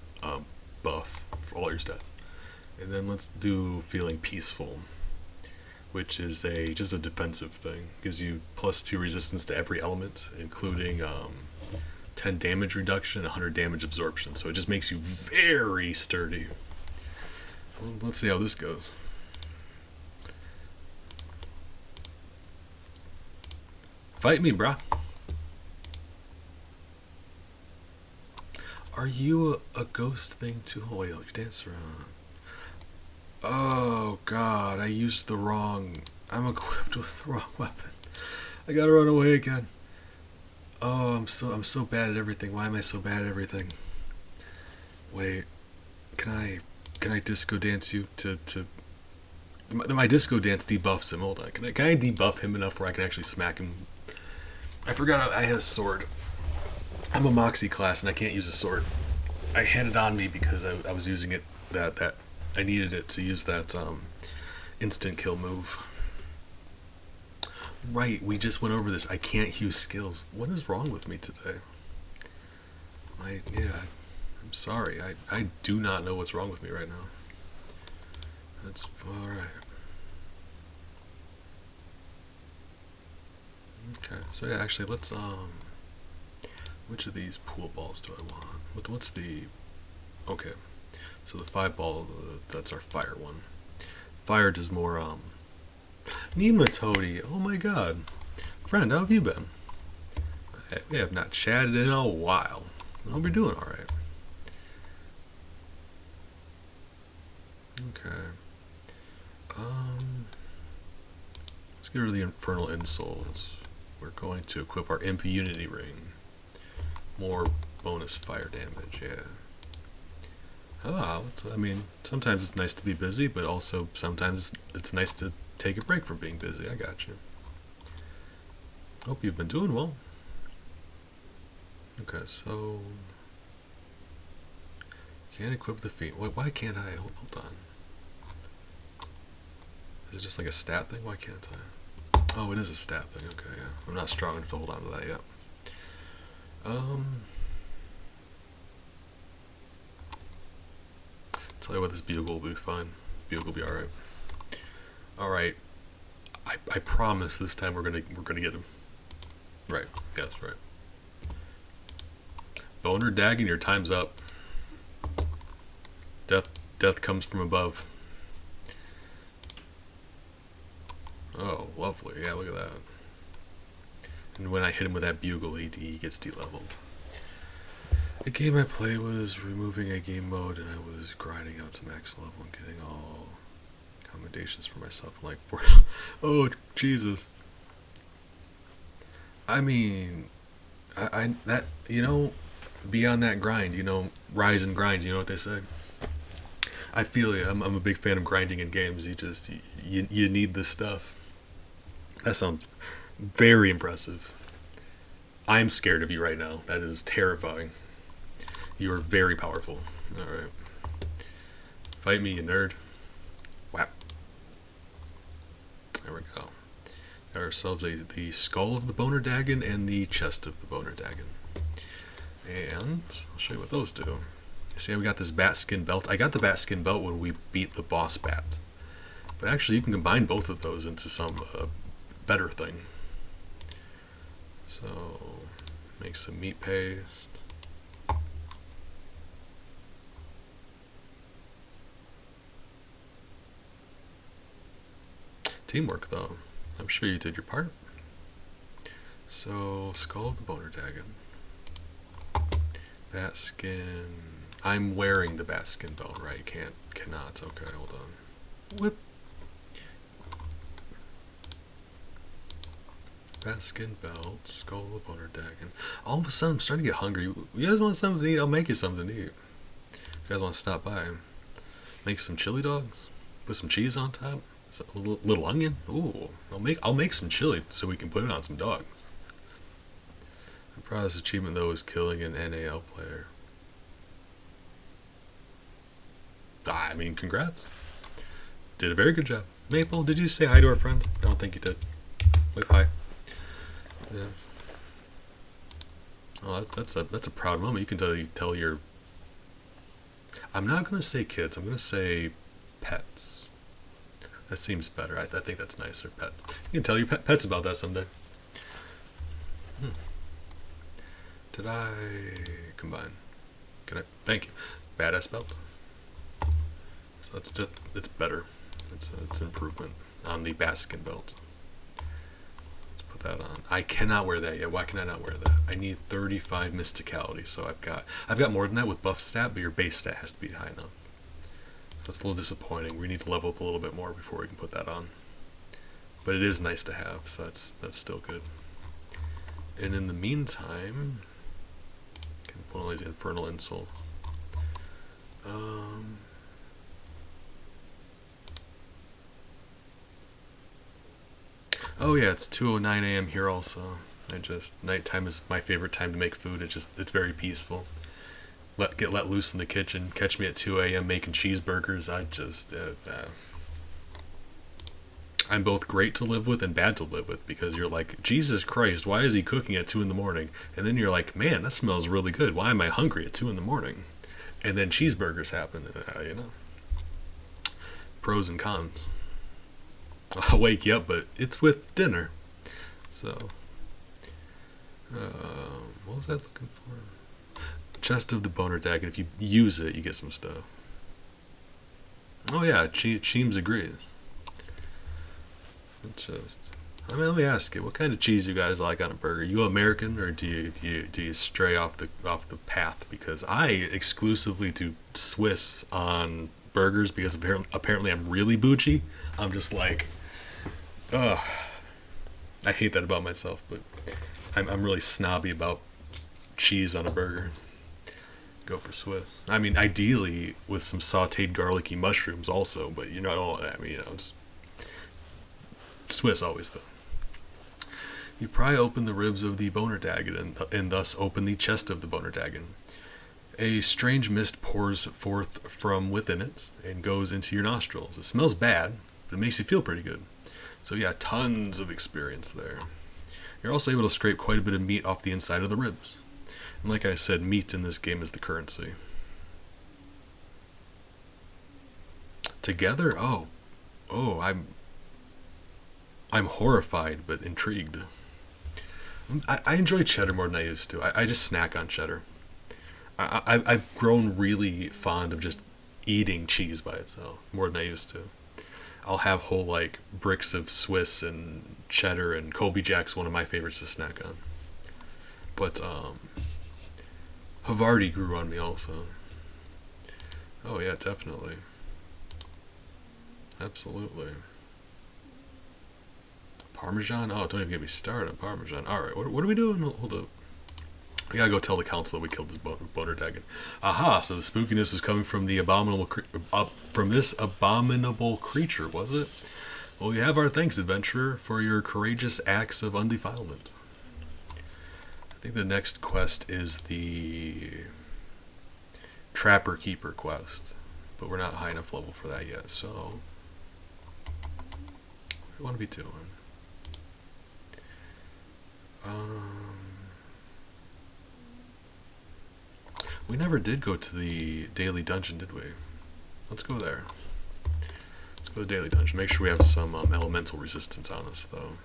buff for all your stats. And then let's do feeling peaceful, which is just a defensive thing. Gives you +2 resistance to every element, including 10 damage reduction, 100 damage absorption. So it just makes you very sturdy. Well, let's see how this goes. Fight me, brah. Are you a ghost thing too? Oh, wait, you dance around. Oh god, I used the wrong... I'm equipped with the wrong weapon. I gotta run away again. Oh, I'm so bad at everything. Why am I so bad at everything? Wait, can I disco dance you to my disco dance debuffs him. Hold on. Can I debuff him enough where I can actually smack him? I forgot I had a sword. I'm a Moxie class and I can't use a sword. I had it on me because I was using it that I needed it to use that instant kill move. Right, we just went over this. I can't use skills. What is wrong with me today? I'm sorry. I do not know what's wrong with me right now. That's alright. Okay, so yeah, actually let's which of these pool balls do I want? What's the... Okay, so the 5 ball, that's our fire one. Fire does more, Nematode, oh my god. Friend, how have you been? We have not chatted in a while. I hope you're doing alright. Okay. Let's get rid of the Infernal Insoles. We're going to equip our Impunity Ring. More bonus fire damage, yeah. I mean, sometimes it's nice to be busy, but also sometimes it's nice to take a break from being busy. I got you. Hope you've been doing well. Okay, so... Can't equip the feat. Why can't I? Hold on. Is it just like a stat thing? Why can't I? Oh, it is a stat thing. Okay, yeah. I'm not strong enough to hold on to that yet. Tell you what, this bugle will be fine. Bugle will be alright. Alright. I promise this time we're gonna get him. Right. Yes, right. Boner dagging, your time's up. Death comes from above. Oh, lovely. Yeah, look at that. And when I hit him with that bugle, he gets de-leveled. The game I played was removing a game mode, and I was grinding out to max level and getting all accommodations for myself. Like, oh Jesus! I mean, that be on that grind. Rise and grind. You know what they say. I feel you. I'm a big fan of grinding in games. You need this stuff. That sounds very impressive. I'm scared of you right now. That is terrifying. You are very powerful. Alright. Fight me, you nerd. Whap. There we go. Got ourselves the skull of the Boner Dagon and the chest of the Boner Dagon. And I'll show you what those do. See, we got this bat skin belt. I got the bat skin belt when we beat the boss bat. But actually, you can combine both of those into some better thing. So, make some meat paste. Teamwork, though. I'm sure you did your part. So, skull of the Boner Dagon. Bat skin. I'm wearing the bat skin belt, right? Cannot. Okay, hold on. Whip. Bat skin belt, skull of the Boner Dagon. All of a sudden, I'm starting to get hungry. You guys want something to eat? I'll make you something to eat. You guys want to stop by? Make some chili dogs? with some cheese on top. A little onion. Ooh, I'll make some chili so we can put it on some dogs. The proudest achievement though is killing an NAL player. I mean, congrats. Did a very good job. Maple, did you say hi to our friend? I don't think you did. Wave hi. Yeah. Oh, that's a proud moment. You can tell your. I'm not gonna say kids. I'm gonna say pets. That seems better. I think that's nicer. Pets. You can tell your pets about that someday. Did I combine? Can I? Thank you. Badass belt. So it's better. It's an improvement on the Baskin belt. Let's put that on. I cannot wear that yet. Why can I not wear that? I need 35 mysticality, so I've got more than that with buff stat, but your base stat has to be high enough. So that's a little disappointing. We need to level up a little bit more before we can put that on. But it is nice to have, so that's still good. And in the meantime, I can put all these infernal insults. Oh yeah, it's 2:09 a.m. here also. Nighttime is my favorite time to make food. It's very peaceful. Get let loose in the kitchen. Catch me at 2 a.m. making cheeseburgers. I'm both great to live with and bad to live with, because you're like, Jesus Christ, why is he cooking at 2 in the morning? And then you're like, man, that smells really good. Why am I hungry at 2 in the morning? And then cheeseburgers happen. Pros and cons. I'll wake you up, but it's with dinner. So, what was I looking for? Chest of the Boner Dagon. If you use it, you get some stuff. Oh yeah, Cheems agrees. Let me ask you, what kind of cheese you guys like on a burger? You American, or do you stray off the path? Because I exclusively do Swiss on burgers, because apparently I'm really bougie. I'm just like, ugh. I hate that about myself, but I'm really snobby about cheese on a burger. Go for Swiss. I mean, ideally with some sautéed garlicky mushrooms also, but just Swiss always though. You pry open the ribs of the Boner Dagon and thus open the chest of the Boner Dagon. A strange mist pours forth from within it and goes into your nostrils. It smells bad, but it makes you feel pretty good. So yeah, tons of experience there. You're also able to scrape quite a bit of meat off the inside of the ribs. And like I said, meat in this game is the currency. Together? Oh, I'm horrified but intrigued. I enjoy cheddar more than I used to. I just snack on cheddar. I've grown really fond of just eating cheese by itself more than I used to. I'll have whole bricks of Swiss and cheddar, and Colby Jack's one of my favorites to snack on. But Havarti grew on me also. Oh yeah, definitely. Absolutely. Parmesan? Oh, don't even get me started on Parmesan. Alright, what are we doing? Hold up. We gotta go tell the council that we killed this Boner Dagon. Aha, so the spookiness was coming from the from this abominable creature, was it? Well, we have our thanks, adventurer, for your courageous acts of undefilement. I think the next quest is the Trapper Keeper quest, but we're not high enough level for that yet, so what do we want to be doing? We never did go to the daily dungeon, did we? Let's go there. Let's go to the daily dungeon. Make sure we have some elemental resistance on us, though.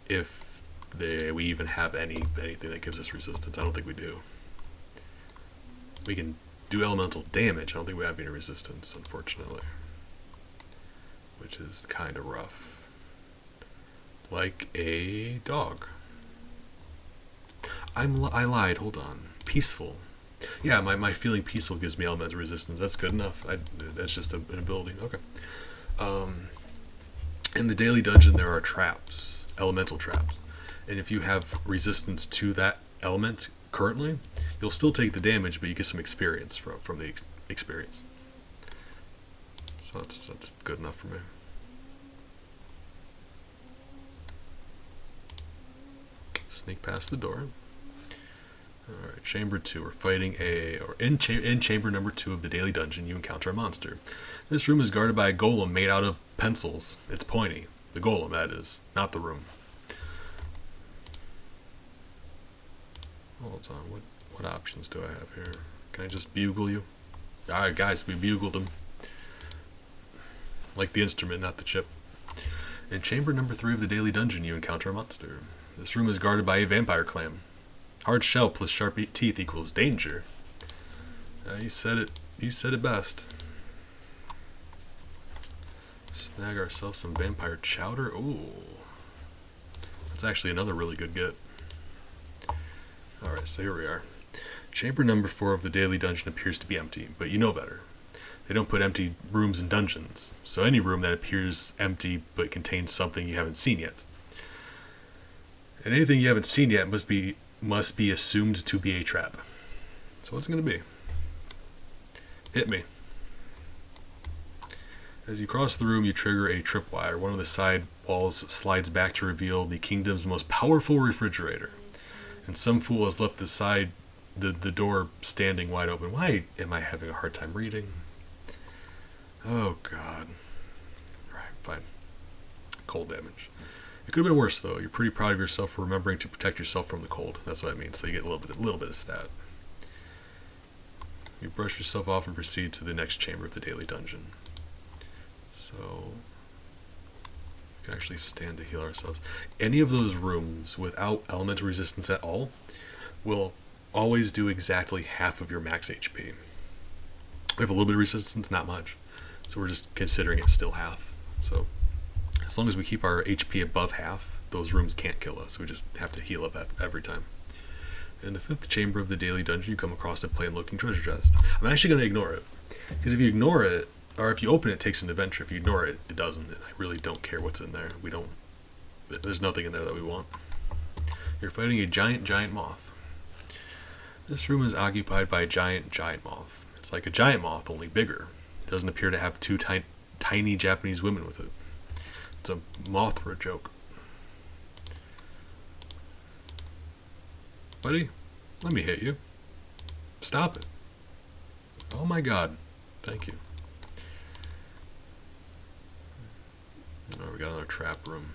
If we even have anything that gives us resistance. I don't think we do. We can do elemental damage. I don't think we have any resistance, unfortunately. Which is kind of rough. Like a dog. I lied. Hold on. Peaceful. Yeah, my feeling peaceful gives me elemental resistance. That's good enough. That's just an ability. Okay. In the daily dungeon, there are traps, elemental traps, and if you have resistance to that element currently, you'll still take the damage, but you get some experience from the experience. So So that's good enough for me. Sneak past the door. Alright, Chamber 2. We're fighting in Chamber number 2 of the Daily Dungeon, you encounter a monster. This room is guarded by a golem made out of pencils. It's pointy. The golem, that is, not the room. Hold on, what options do I have here? Can I just bugle you? Alright guys, we bugled him. Like the instrument, not the chip. In Chamber number 3 of the Daily Dungeon, you encounter a monster. This room is guarded by a vampire clam. Hard shell plus sharp teeth equals danger. You said it. You said it best. Snag ourselves some vampire chowder. Ooh, that's actually another really good get. All right, so here we are. Chamber number 4 of the Daily Dungeon appears to be empty, but you know better. They don't put empty rooms in dungeons, so any room that appears empty but contains something you haven't seen yet. And anything you haven't seen yet must be assumed to be a trap. So what's it going to be? Hit me. As you cross the room, you trigger a tripwire. One of the side walls slides back to reveal the kingdom's most powerful refrigerator. And some fool has left the door standing wide open. Why am I having a hard time reading? Oh, God. Alright, fine. Cold damage. It could have been worse, though. You're pretty proud of yourself for remembering to protect yourself from the cold. That's what I mean, so you get a little bit of stat. You brush yourself off and proceed to the next chamber of the Daily Dungeon. So, we can actually stand to heal ourselves. Any of those rooms without elemental resistance at all will always do exactly half of your max HP. We have a little bit of resistance, not much. So we're just considering it still half. So, as long as we keep our HP above half, those rooms can't kill us. We just have to heal up every time. In the 5th chamber of the Daily Dungeon, you come across a plain-looking treasure chest. I'm actually going to ignore it. Because if you ignore it, or if you open it, it takes an adventure. If you ignore it, it doesn't. I really don't care what's in there. There's nothing in there that we want. You're fighting a giant moth. This room is occupied by a giant moth. It's like a giant moth, only bigger. It doesn't appear to have two tiny Japanese women with it. It's a moth for a joke. Buddy, let me hit you. Stop it. Oh my God. Thank you. Oh, we got another trap room.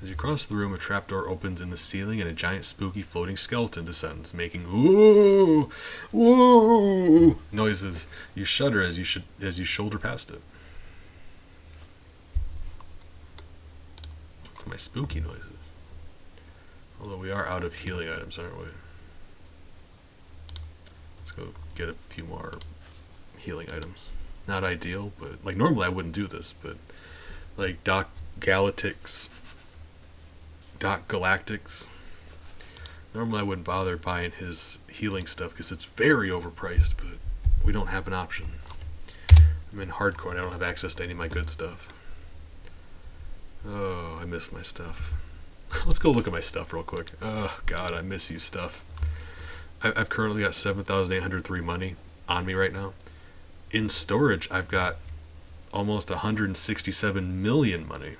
As you cross the room, a trapdoor opens in the ceiling and a giant spooky floating skeleton descends, making ooh, woo noises. You shudder as you shoulder past it. That's my spooky noises. Although we are out of healing items, aren't we? Let's go get a few more healing items. Not ideal, but like normally I wouldn't do this, but like Doc Galactics. Normally I wouldn't bother buying his healing stuff because it's very overpriced, but we don't have an option. I'm in hardcore and I don't have access to any of my good stuff. Oh, I miss my stuff. Let's go look at my stuff real quick. Oh, God, I miss you stuff. I've currently got 7,803 money on me right now. In storage, I've got almost 167 million money.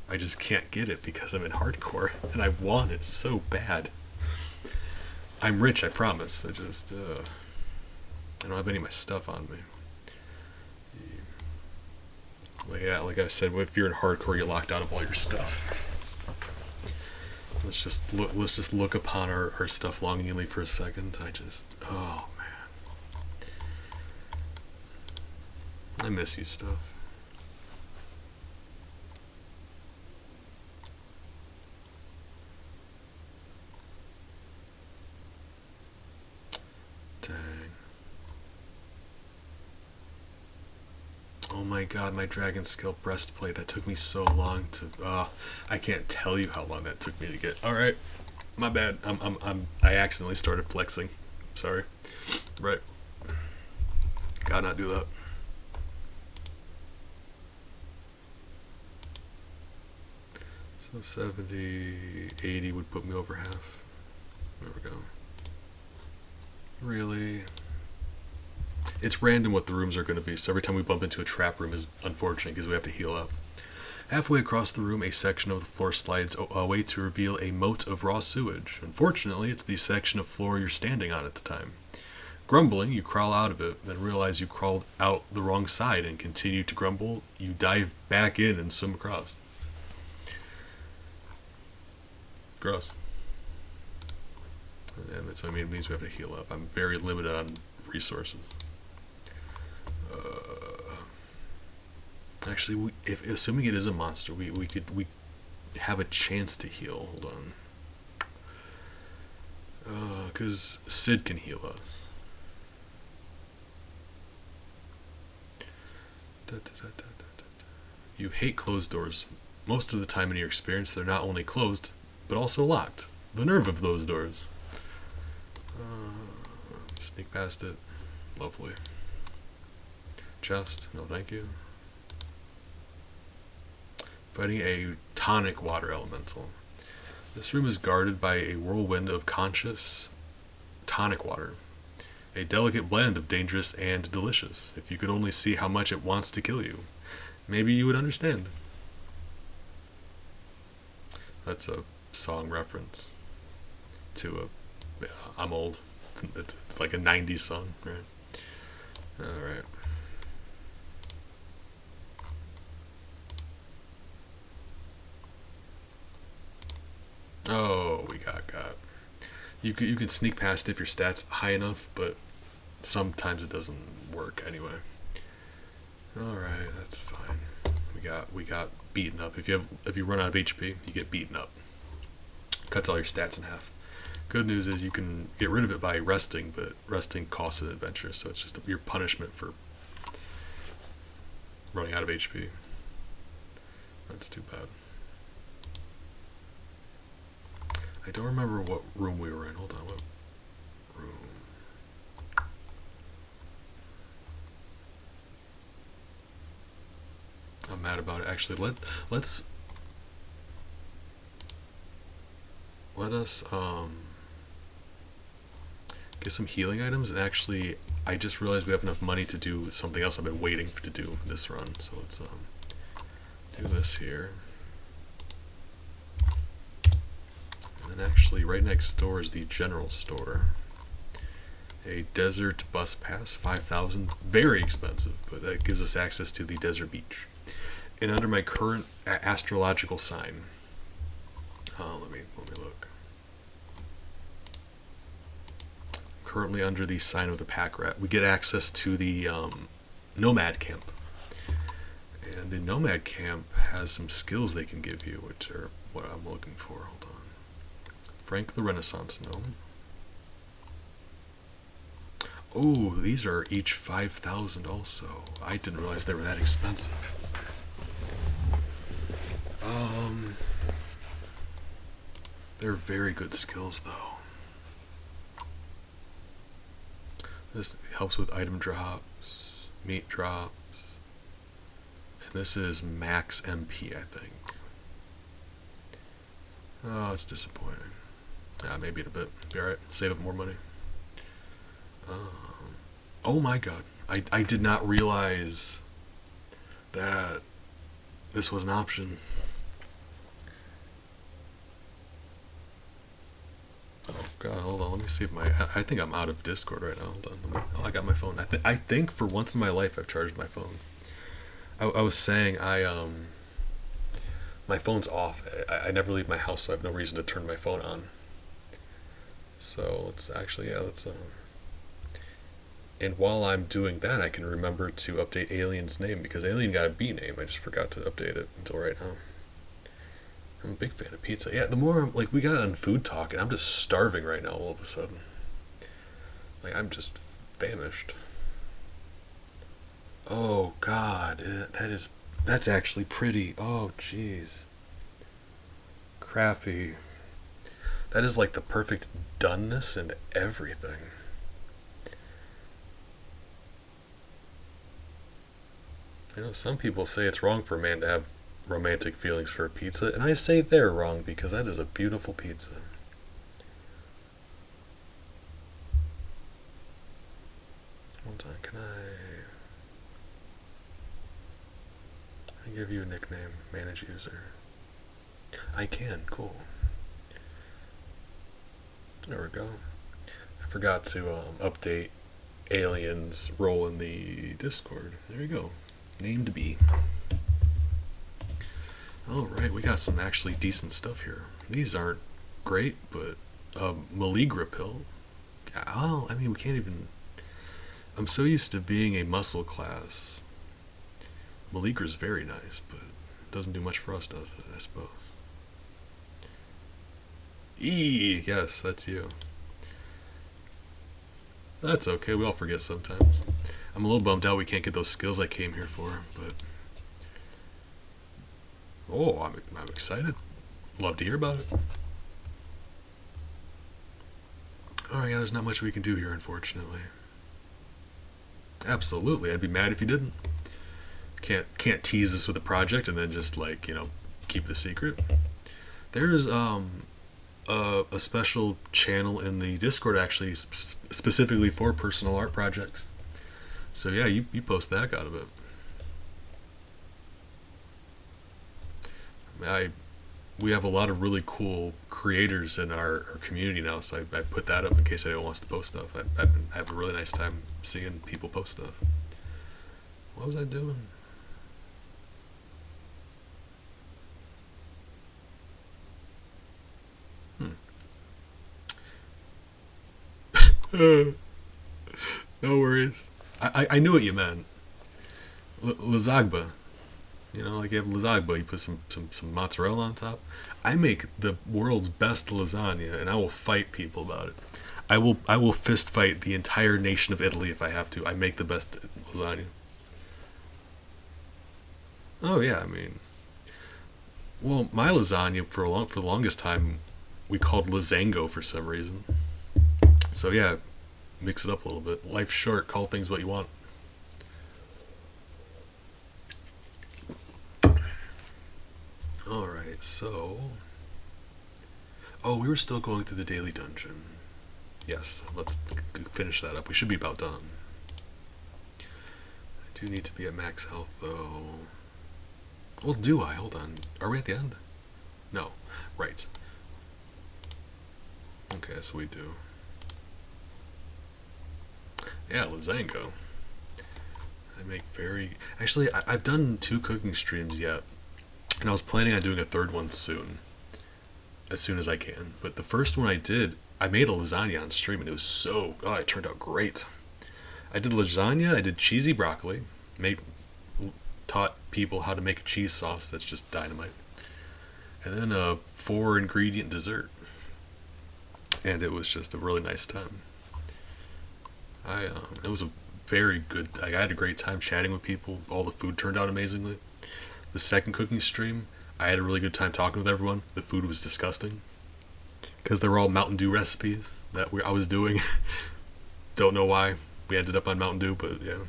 I just can't get it because I'm in hardcore, and I want it so bad. I'm rich, I promise. I don't have any of my stuff on me. Like I said, if you're in hardcore, you're locked out of all your stuff. Let's just look upon our stuff longingly for a second. Oh man, I miss you stuff. Dang. Oh my God, my dragon scale breastplate. That took me so long to. I can't tell you how long that took me to get. All right, my bad. I accidentally started flexing. Sorry. Right. Gotta not do that. So 70, 80 would put me over half. There we go. Really? It's random what the rooms are going to be, so every time we bump into a trap room is unfortunate because we have to heal up. Halfway across the room, a section of the floor slides away to reveal a moat of raw sewage. Unfortunately, it's the section of floor you're standing on at the time. Grumbling, you crawl out of it, then realize you crawled out the wrong side and continue to grumble. You dive back in and swim across. Gross. Damn it, so it means we have to heal up. I'm very limited on resources. Actually, if assuming it is a monster, we have a chance to heal. Hold on. Because Sid can heal us. You hate closed doors. Most of the time in your experience, they're not only closed, but also locked. The nerve of those doors. Sneak past it. Lovely. Chest. No, thank you. Fighting a tonic water elemental. This room is guarded by a whirlwind of conscious tonic water. A delicate blend of dangerous and delicious. If you could only see how much it wants to kill you, maybe you would understand. That's a song reference to a... I'm old. It's like a 90s song, right? Alright. Oh, we got. You can sneak past if your stats high enough, but sometimes it doesn't work anyway. Alright, that's fine. We got beaten up. If you run out of HP, you get beaten up. Cuts all your stats in half. Good news is you can get rid of it by resting, but resting costs an adventure, so it's just your punishment for running out of HP. That's too bad. I don't remember what room we were in. Hold on, what room? I'm mad about it. Actually, let us get some healing items, and actually I just realized we have enough money to do something else I've been waiting to do this run, so let's do this here. And then actually right next door is the general store. A desert bus pass, 5,000, very expensive, but that gives us access to the desert beach. And under my current astrological sign, let me look. Currently under the sign of the pack rat, we get access to the nomad camp. And the nomad camp has some skills they can give you, which are what I'm looking for. Hold on. Frank the Renaissance Gnome. Oh, these are each 5,000 also. I didn't realize they were that expensive. They're very good skills though. This helps with item drops, meat drops, and this is max MP, I think. Oh, it's disappointing. Maybe in a bit. Be alright, save up more money. Oh my god, I did not realize that this was an option. Oh god, hold on, let me see if I think I'm out of Discord right now. Hold on, I got my phone. I think for once in my life I've charged my phone. I was saying my phone's off. I never leave my house, so I have no reason to turn my phone on. So let's actually, let's and while I'm doing that, I can remember to update Alien's name, because Alien got a B name. I just forgot to update it until right now. I'm a big fan of pizza. Yeah, the more we got on food talk, and I'm just starving right now all of a sudden. I'm just famished. Oh god, that's actually pretty. Oh jeez. Crappy. That is like the perfect doneness and everything. You know, some people say it's wrong for a man to have romantic feelings for a pizza, and I say they're wrong because that is a beautiful pizza. Hold on, can I... give you a nickname. Manage user. I can. Cool. There we go. I forgot to update Alien's role in the Discord. There you go. Named B. Alright, we got some actually decent stuff here. These aren't great, but Maligra pill. Oh, I mean, we can't even. I'm so used to being a muscle class. Maligra's very nice, but doesn't do much for us, does it? I suppose. Yes, that's you. That's okay, we all forget sometimes. I'm a little bummed out we can't get those skills I came here for, but. Oh, I'm excited. Love to hear about it. Alright, yeah, there's not much we can do here, unfortunately. Absolutely, I'd be mad if you didn't. Can't tease us with a project and then just keep it a secret. There's a special channel in the Discord actually specifically for personal art projects. So yeah, you post that out of it. We have a lot of really cool creators in our community now, so I put that up in case anyone wants to post stuff. I have a really nice time seeing people post stuff. What was I doing? No worries. I knew what you meant. Lasagna. Like you have lasagna, you put some mozzarella on top. I make the world's best lasagna, and I will fight people about it. I will fist fight the entire nation of Italy if I have to. I make the best lasagna. Oh yeah, I mean, well, my lasagna for the longest time we called lasagno for some reason. So yeah, mix it up a little bit. Life's short. Call things what you want. Alright, so. Oh, we were still going through the daily dungeon. Yes, let's finish that up. We should be about done. I do need to be at max health, though. Well, do I? Hold on. Are we at the end? No. Right. Okay, so we do. Yeah, lasagna. I make very. Actually, I've done 2 cooking streams yet, and I was planning on doing a third one soon, as soon as I can. But the first one I did, I made a lasagna on stream, and it was it turned out great. I did lasagna, I did cheesy broccoli, taught people how to make a cheese sauce that's just dynamite, and then a 4-ingredient dessert, and it was just a really nice time. It was a very good. I had a great time chatting with people. All the food turned out amazingly. The second cooking stream, I had a really good time talking with everyone. The food was disgusting because they were all Mountain Dew recipes that I was doing. Don't know why we ended up on Mountain Dew, but yeah,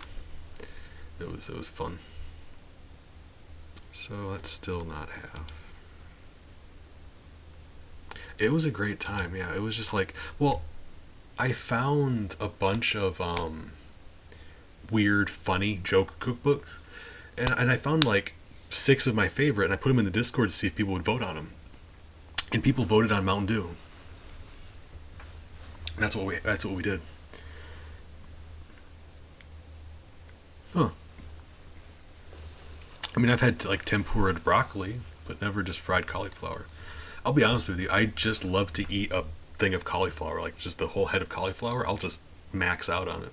it was fun. So let's still not have. It was a great time. Yeah, it was just I found a bunch of weird, funny joke cookbooks, and I found 6 of my favorite, and I put them in the Discord to see if people would vote on them, and people voted on Mountain Dew. That's what we did. Huh. I mean, I've had tempura broccoli, but never just fried cauliflower. I'll be honest with you, I just love to eat a thing of cauliflower, just the whole head of cauliflower. I'll just max out on it.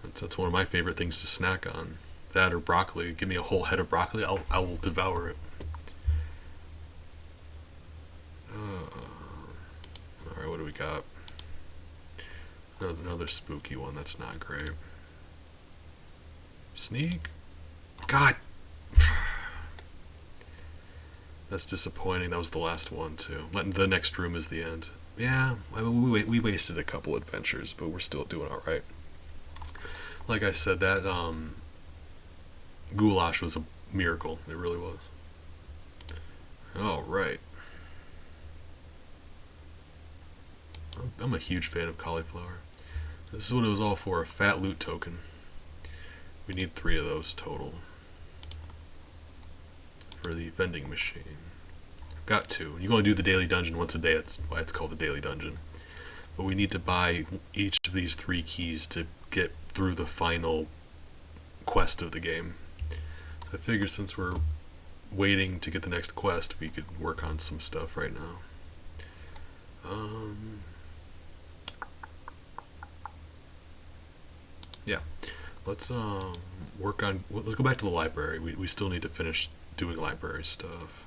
That's one of my favorite things to snack on. That or broccoli. Give me a whole head of broccoli, I will devour it. Alright, what do we got? Another spooky one. That's not great. Sneak? God! That's disappointing. That was the last one, too. The next room is the end. Yeah, I mean, we wasted a couple adventures, but we're still doing alright. Like I said, that goulash was a miracle. It really was. Alright. I'm a huge fan of cauliflower. This is what it was all for, a fat loot token. We need 3 of those total for the vending machine. Got 2. You can only do the daily dungeon once a day. That's why it's called the daily dungeon. But we need to buy each of these 3 keys to get through the final quest of the game. So I figured since we're waiting to get the next quest, we could work on some stuff right now. Yeah, let's work on. Let's go back to the library. We still need to finish doing library stuff.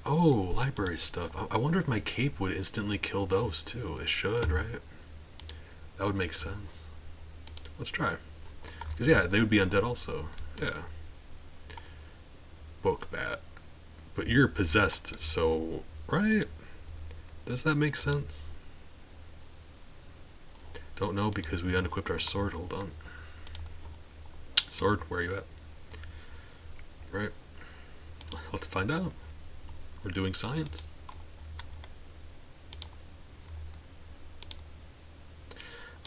Oh, library stuff. I wonder if my cape would instantly kill those too. It should, right? That would make sense. Let's try. Because, yeah, they would be undead also. Yeah. Book bat. But you're possessed, so, right? Does that make sense? Don't know because we unequipped our sword. Hold on. Sword, where are you at? Right. Let's find out. We're doing science.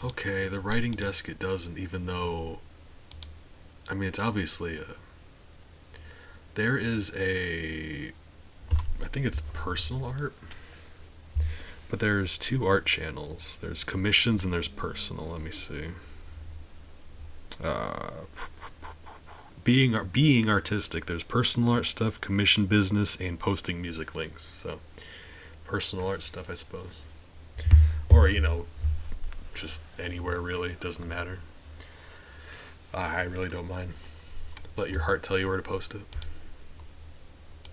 Okay, the writing desk it doesn't, even though, I mean, it's obviously a, there is a, I think it's personal art, but there's 2 art channels. There's commissions and there's personal. Let me see. Being artistic. There's personal art stuff, commission business, and posting music links. So, personal art stuff, I suppose. Or, just anywhere really. Doesn't matter. I really don't mind. Let your heart tell you where to post it.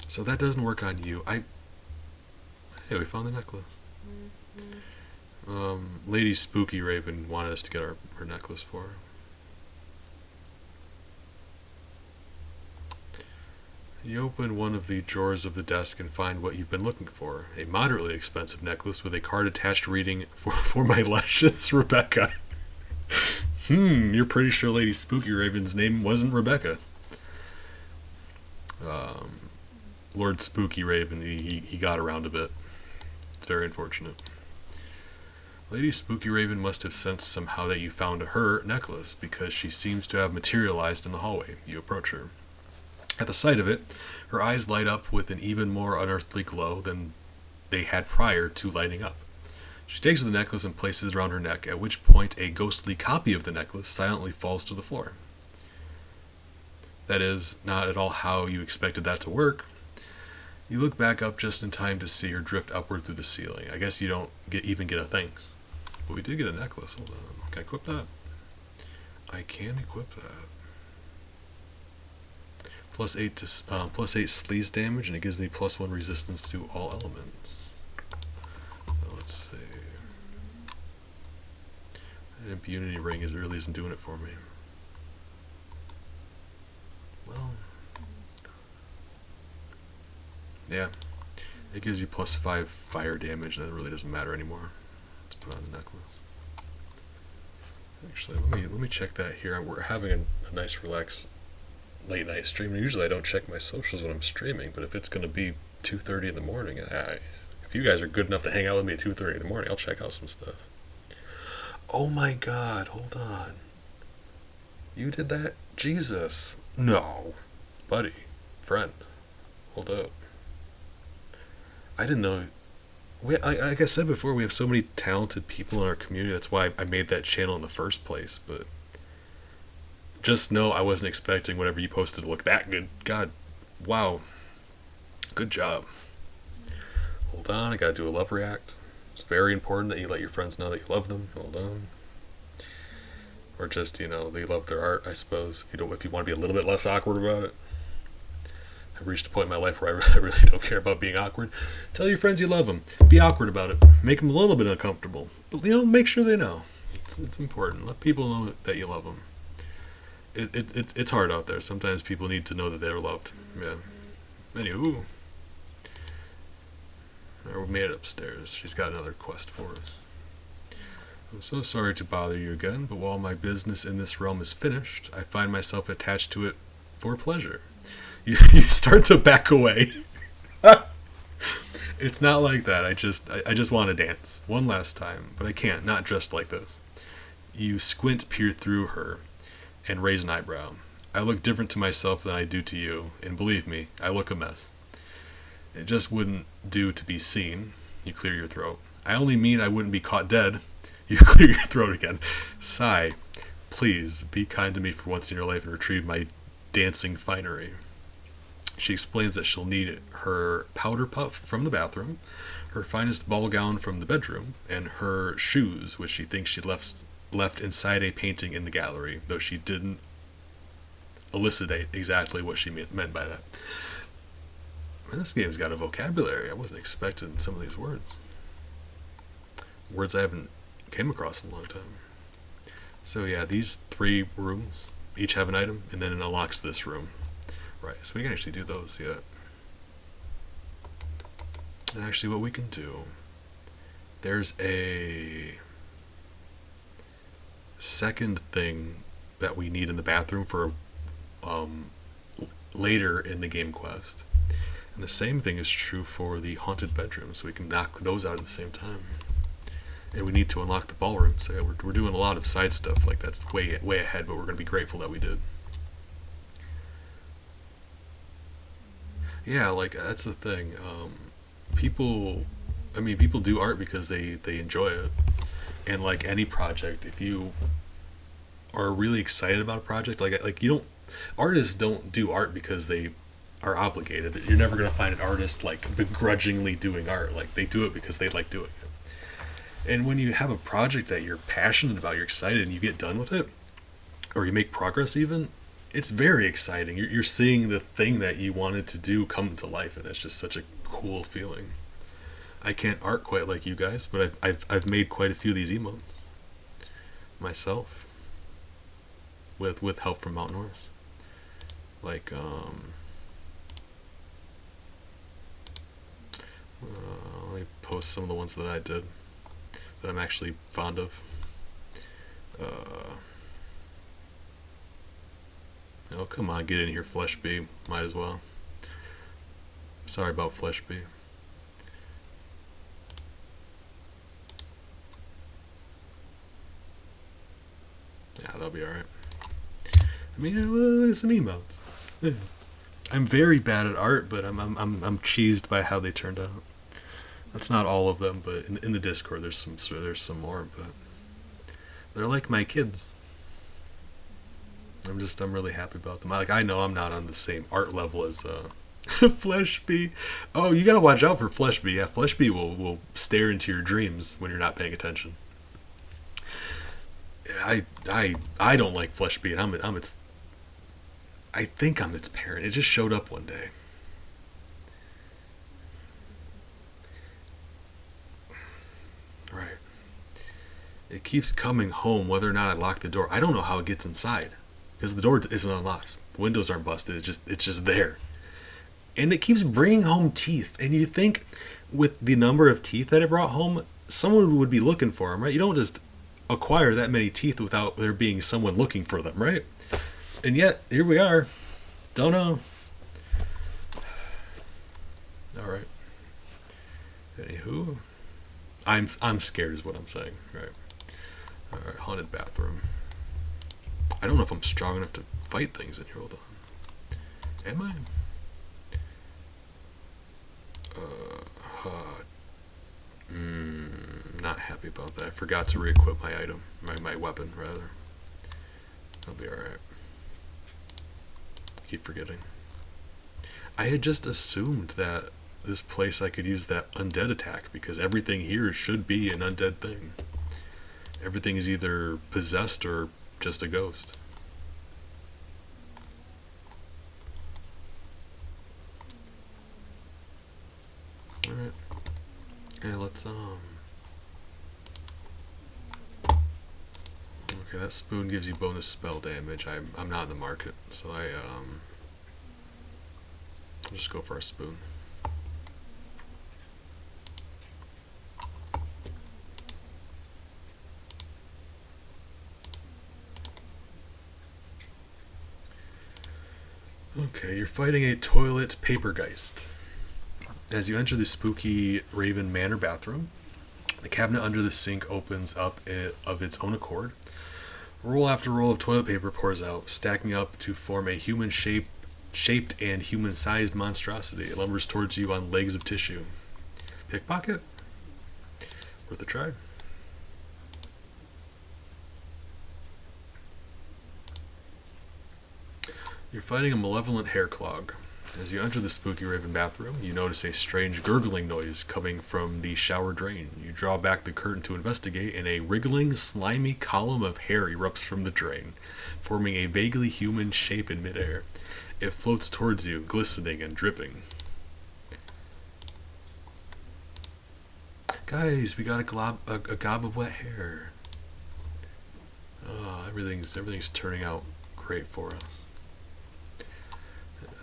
So that doesn't work on you. Hey, we found the necklace. Lady Spooky Raven wanted us to get her necklace for her. You open one of the drawers of the desk and find what you've been looking for. A moderately expensive necklace with a card attached reading, for my luscious Rebecca. You're pretty sure Lady Spooky Raven's name wasn't Rebecca. Lord Spooky Raven, he got around a bit. It's very unfortunate. Lady Spooky Raven must have sensed somehow that you found her necklace, because she seems to have materialized in the hallway. You approach her. At the sight of it, her eyes light up with an even more unearthly glow than they had prior to lighting up. She takes the necklace and places it around her neck, at which point a ghostly copy of the necklace silently falls to the floor. That is not at all how you expected that to work. You look back up just in time to see her drift upward through the ceiling. I guess you don't even get a thanks. But we did get a necklace. Hold on. Can I equip that? I can equip that. +8 to +8 sleaze damage, and it gives me +1 resistance to all elements. So let's see. An impunity ring really isn't doing it for me. Well, yeah, it gives you +5 fire damage, and it really doesn't matter anymore. Let's put on the necklace. Actually, let me check that here. We're having a nice relaxed late night stream. Usually I don't check my socials when I'm streaming, but if it's going to be 2:30 in the morning, if you guys are good enough to hang out with me at 2:30 in the morning, I'll check out some stuff. Oh my god, hold on. You did that? Jesus. No. Buddy. Friend. Hold up. I didn't know. Like I said before, we have so many talented people in our community. That's why I made that channel in the first place, but just know I wasn't expecting whatever you posted to look that good. God, wow. Good job. Hold on, I gotta do a love react. It's very important that you let your friends know that you love them. Hold on. Or just, they love their art, I suppose. If you want to be a little bit less awkward about it. I've reached a point in my life where I really don't care about being awkward. Tell your friends you love them. Be awkward about it. Make them a little bit uncomfortable. But, make sure they know. It's important. Let people know that you love them. It's hard out there. Sometimes people need to know that they're loved. Yeah. Anywho. We made it upstairs. She's got another quest for us. I'm so sorry to bother you again, but while my business in this realm is finished, I find myself attached to it for pleasure. You start to back away. It's not like that. I just want to dance one last time, but I can't. Not dressed like this. You squint, peer through her, and raise an eyebrow. I look different to myself than I do to you, and believe me, I look a mess. It just wouldn't do to be seen. You clear your throat. I only mean I wouldn't be caught dead. You clear your throat again. Sigh. Please, be kind to me for once in your life and retrieve my dancing finery. She explains that she'll need her powder puff from the bathroom, her finest ball gown from the bedroom, and her shoes, which she thinks she left inside a painting in the gallery, though she didn't elucidate exactly what she meant by that. Man, this game's got a vocabulary. I wasn't expecting some of these words. Words I haven't came across in a long time. So yeah, these 3 rooms each have an item, and then it unlocks this room. Right, so we can actually do those yet. And actually what we can do, there's a second thing that we need in the bathroom for later in the game quest. And the same thing is true for the haunted bedroom, so we can knock those out at the same time. And we need to unlock the ballroom, so yeah, we're doing a lot of side stuff, like that's way ahead, but we're going to be grateful that we did. Yeah, like that's the thing. People, I mean, people do art because they enjoy it, and like any project, if you are really excited about a project, like you don't, artists don't do art because they are obligated. You're never gonna find an artist like begrudgingly doing art. Like they do it because they like doing it. And when you have a project that you're passionate about, you're excited, and you get done with it, or you make progress even, it's very exciting. You're seeing the thing that you wanted to do come to life, and it's just such a cool feeling. I can't art quite like you guys, but I've made quite a few of these emotes myself with help from Mountain Horse. Like let me post some of the ones that I did that I'm actually fond of. Oh, come on, get in here, Flesh B. Might as well. Sorry about Flesh B. Yeah, that'll be alright. I mean, some emotes. Yeah. I'm very bad at art, but I'm cheesed by how they turned out. That's not all of them, but in the Discord there's some more, but they're like my kids. I'm really happy about them. I know I'm not on the same art level as Flesh B. Oh, you gotta watch out for Flesh B. Yeah, Flesh B will stare into your dreams when you're not paying attention. I don't like Flesh B, and I'm its. I think I'm its parent. It just showed up one day. Right. It keeps coming home whether or not I lock the door. I don't know how it gets inside because the door isn't unlocked. The windows aren't busted. It's just there. And it keeps bringing home teeth. And you think with the number of teeth that it brought home, someone would be looking for them, right? You don't just acquire that many teeth without there being someone looking for them, right? And yet, here we are. Don't know. Alright. Anywho. I'm scared is what I'm saying, right? Alright, haunted bathroom. I don't know if I'm strong enough to fight things in here. Hold on. Am I? Not happy about that. I forgot to re-equip my item. My weapon, rather. I'll be alright. Keep forgetting. I had just assumed that this place I could use that undead attack because everything here should be an undead thing. Everything is either possessed or just a ghost. Alright. Yeah, let's okay, that spoon gives you bonus spell damage. I'm not in the market, so I'll just go for a spoon. Okay, you're fighting a toilet papergeist. As you enter the spooky Raven Manor bathroom, the cabinet under the sink opens up of its own accord. Roll after roll of toilet paper pours out, stacking up to form a shaped and human-sized monstrosity. It lumbers towards you on legs of tissue. Pickpocket? Worth a try. You're fighting a malevolent hair clog. As you enter the spooky Raven bathroom, you notice a strange gurgling noise coming from the shower drain. You draw back the curtain to investigate, and a wriggling, slimy column of hair erupts from the drain, forming a vaguely human shape in midair. It floats towards you, glistening and dripping. Guys, we got a gob of wet hair. Oh, everything's turning out great for us.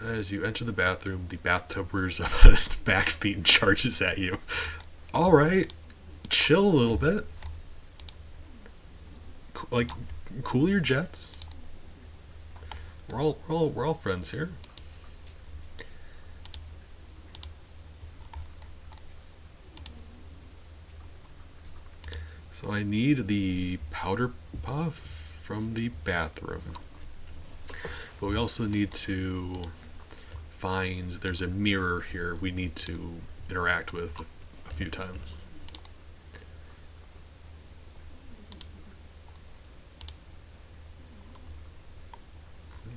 As you enter the bathroom, the bathtub rears up on its back feet and charges at you. Alright, chill a little bit. Like, cool your jets. We're all friends here. So I need the powder puff from the bathroom. But we also need to find, there's a mirror here we need to interact with a few times.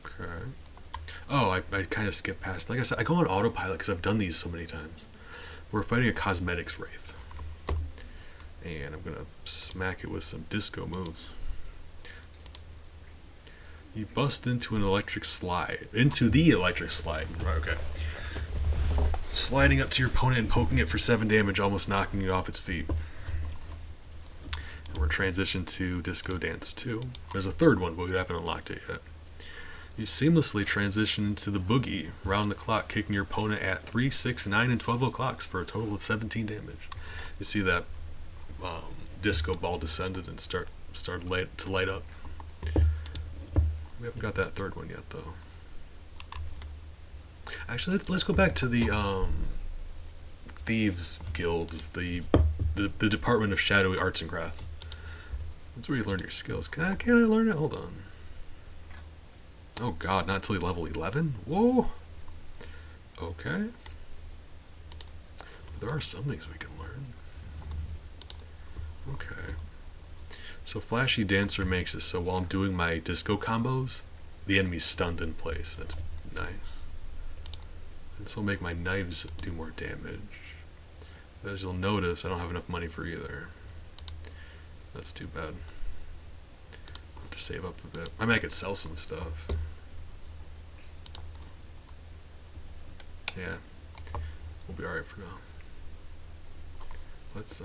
Okay. Oh, I kind of skipped past. Like I said, I go on autopilot because I've done these so many times. We're fighting a cosmetics wraith. And I'm going to smack it with some disco moves. You bust into the electric slide. Right, okay. Sliding up to your opponent and poking it for 7 damage, almost knocking it off its feet. And we're transitioned to Disco Dance 2. There's a third one, but we haven't unlocked it yet. You seamlessly transition to the boogie, round the clock, kicking your opponent at 3, 6, 9, and 12 o'clocks for a total of 17 damage. You see that disco ball descended and started to light up. We haven't got that third one yet, though. Actually, let's go back to the Thieves Guild, the Department of Shadowy Arts and Crafts. That's where you learn your skills. Can I learn it? Hold on. Oh god, not until level 11? Whoa! Okay. But there are some things we can learn. Okay. So Flashy Dancer makes it so while I'm doing my disco combos, the enemy's stunned in place. That's nice. And this will make my knives do more damage. But as you'll notice, I don't have enough money for either. That's too bad. I'll have to save up a bit. I might could sell some stuff. Yeah. We'll be alright for now. Let's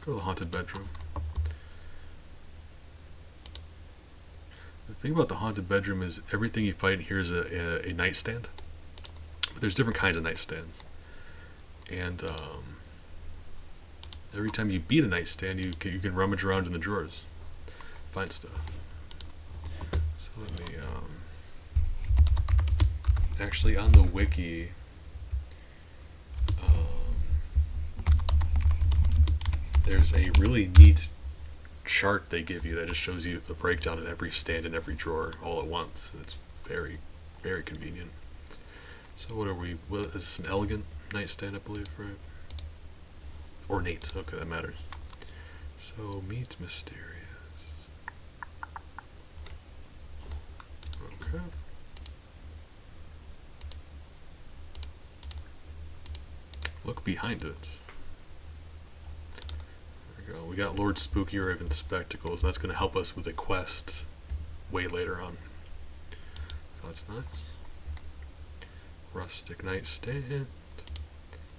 go to the haunted bedroom. The thing about the haunted bedroom is everything you fight here is a nightstand. But there's different kinds of nightstands. And every time you beat a nightstand, you can rummage around in the drawers, find stuff. So let me actually on the wiki. There's a really neat chart they give you that just shows you a breakdown of every stand in every drawer all at once. It's very, very convenient. So what are we? Well, is this an elegant nightstand, I believe, right? Ornate. Okay, that matters. So meet mysterious. Okay. Look behind it. We got Lord Spooky Raven Spectacles, and that's going to help us with a quest way later on. So that's nice. Rustic nightstand.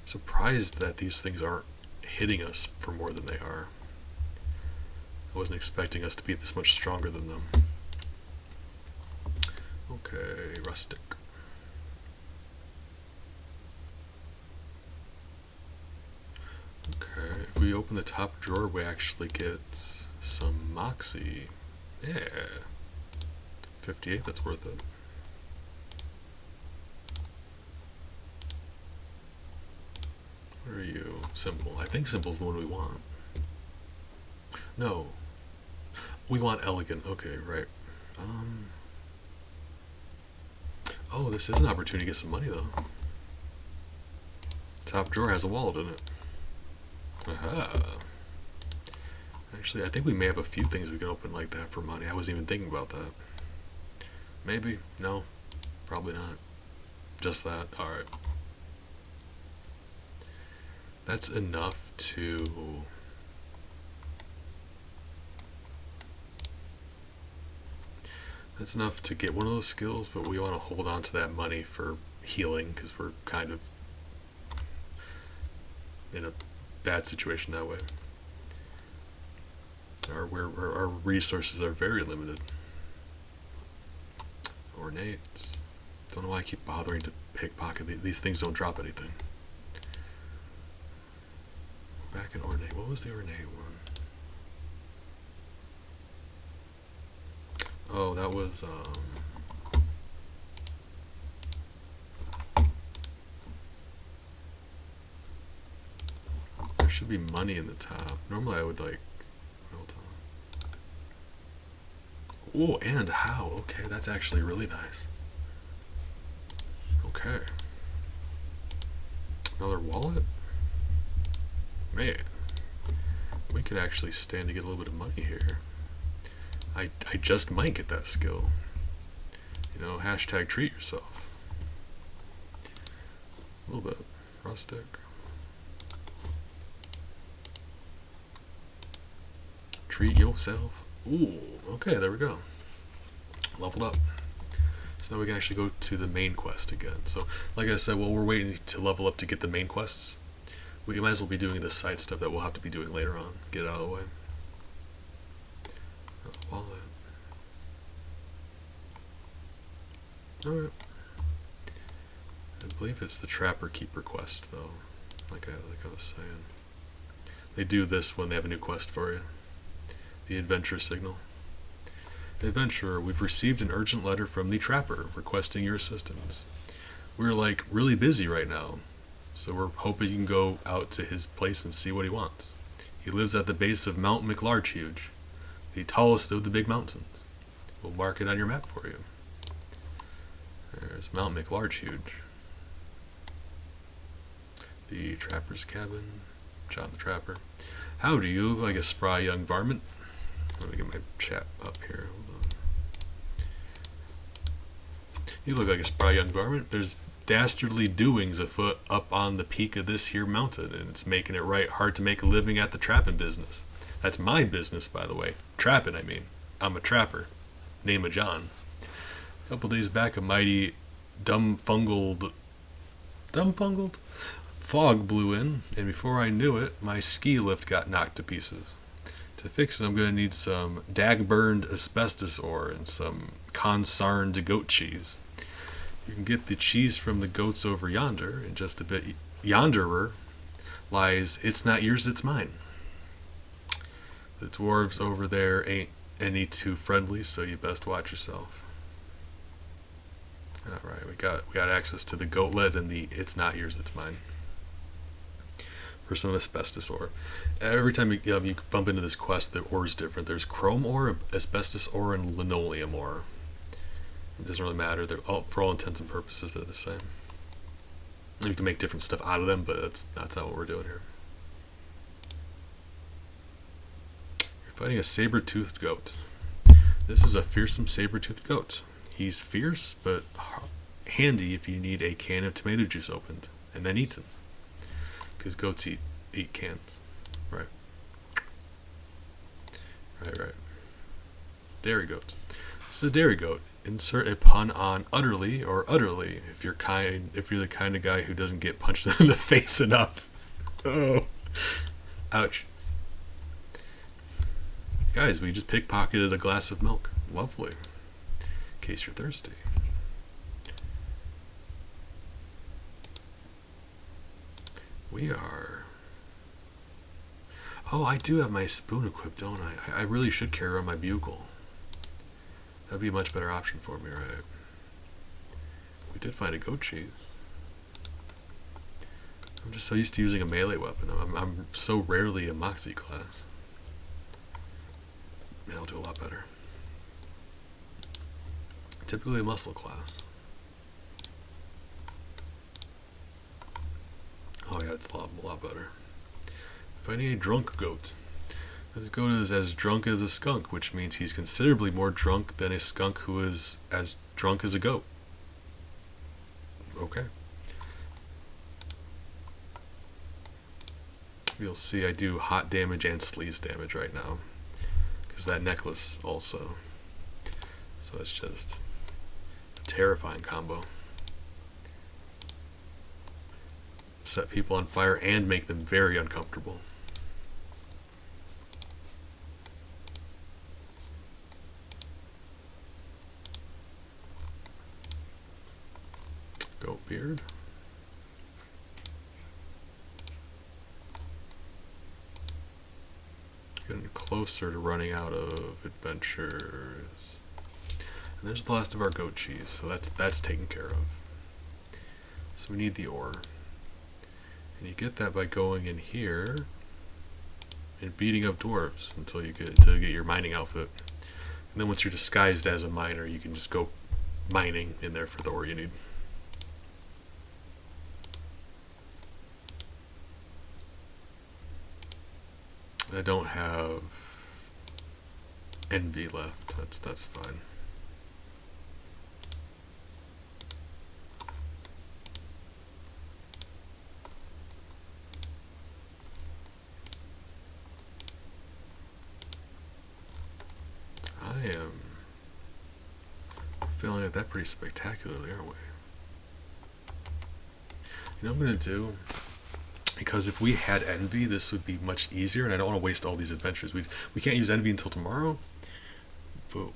Surprised that these things aren't hitting us for more than they are. I wasn't expecting us to be this much stronger than them. Okay, rustic. Okay, if we open the top drawer, we actually get some Moxie. Yeah. 58, that's worth it. Where are you? Simple. I think simple's the one we want. No. We want elegant. Okay, right. Oh, this is an opportunity to get some money, though. Top drawer has a wallet in it. Aha. Actually, I think we may have a few things we can open like that for money. I wasn't even thinking about that. Maybe. No. Probably not. Just that. Alright. That's enough to... That's enough to get one of those skills, but we want to hold on to that money for healing, because we're kind of in a bad situation that way. Our resources are very limited. Ornate. Don't know why I keep bothering to pickpocket. These things don't drop anything. Back in ornate. What was the ornate one? Oh, that was there should be money in the top. Normally I would like hold on. Oh, and how? Okay, that's actually really nice. Okay. Another wallet? Man. We could actually stand to get a little bit of money here. I just might get that skill. You know, hashtag treat yourself. A little bit. Rustic. Treat yourself. Ooh, okay, there we go. Leveled up. So now we can actually go to the main quest again. So, like I said, while we're waiting to level up to get the main quests, we might as well be doing the side stuff that we'll have to be doing later on. Get it out of the way. Wallet. Alright. I believe it's the Trapper Keeper quest, though. Like I was saying. They do this when they have a new quest for you. The Adventure Signal. Adventurer, we've received an urgent letter from the Trapper requesting your assistance. We're like really busy right now, so we're hoping you can go out to his place and see what he wants. He lives at the base of Mount McLargehuge, the tallest of the big mountains. We'll mark it on your map for you. There's Mount McLargehuge. The Trapper's Cabin. John the Trapper. How do you look like a spry young varmint? Let me get my chat up here. Hold on. You look like a spry young varmint. There's dastardly doings afoot up on the peak of this here mountain, and it's making it right hard to make a living at the trapping business. That's my business, by the way. Trapping, I mean. I'm a trapper. Name of John. A couple days back, a mighty dumbfungled fog blew in, and before I knew it, my ski lift got knocked to pieces. To fix it, I'm going to need some dag-burned asbestos ore and some consarned goat cheese. You can get the cheese from the goats over yonder, and just a bit yonderer lies It's Not Yours, It's Mine. The dwarves over there ain't any too friendly, so you best watch yourself. Alright, we got access to the goat lead and the It's Not Yours, It's Mine. For some asbestos ore. Every time you bump into this quest, the ore is different. There's chrome ore, asbestos ore, and linoleum ore. It doesn't really matter. For all intents and purposes, they're the same. And you can make different stuff out of them, but that's not what we're doing here. You're fighting a saber-toothed goat. This is a fearsome saber-toothed goat. He's fierce, but handy if you need a can of tomato juice opened, and then eaten. Because goats eat cans. Right. Right. Dairy goats. This is a dairy goat. Insert a pun on utterly or utterly if you're the kind of guy who doesn't get punched in the face enough. Oh. Ouch. Guys, we just pickpocketed a glass of milk. Lovely. In case you're thirsty. We are... Oh, I do have my spoon equipped, don't I? I really should carry around my bugle. That'd be a much better option for me, right? We did find a goat cheese. I'm just so used to using a melee weapon. I'm so rarely a Moxie class. Yeah, I'll do a lot better. Typically a muscle class. Oh yeah, it's a lot better. Fighting a drunk goat. This goat is as drunk as a skunk, which means he's considerably more drunk than a skunk who is as drunk as a goat. Okay. You'll see I do hot damage and sleaze damage right now. Because that necklace also. So it's just a terrifying combo. Set people on fire and make them very uncomfortable. Goat beard. Getting closer to running out of adventures. And there's the last of our goat cheese, so that's taken care of. So we need the ore. And you get that by going in here and beating up dwarves until you get your mining outfit. And then once you're disguised as a miner, you can just go mining in there for the ore you need. I don't have envy left. That's fine. I am feeling like that pretty spectacularly, aren't we? You know what I'm gonna do? Because if we had envy, this would be much easier, and I don't want to waste all these adventures. We can't use envy until tomorrow, but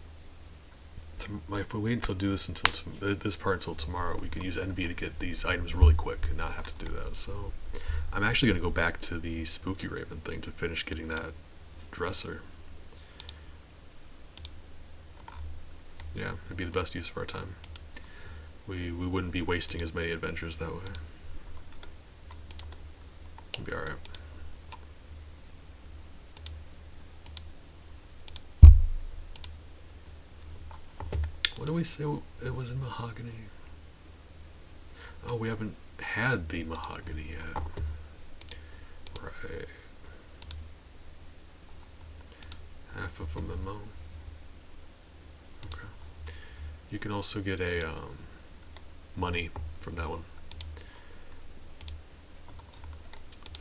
if we wait until this part until tomorrow, we can use envy to get these items really quick and not have to do that. So I'm actually going to go back to the Spooky Raven thing to finish getting that dresser. Yeah, it'd be the best use of our time. We wouldn't be wasting as many adventures that way. It'll be alright. What do we say it was in mahogany? Oh, we haven't had the mahogany yet. Right. Half of a memo. Okay. You can also get a money from that one.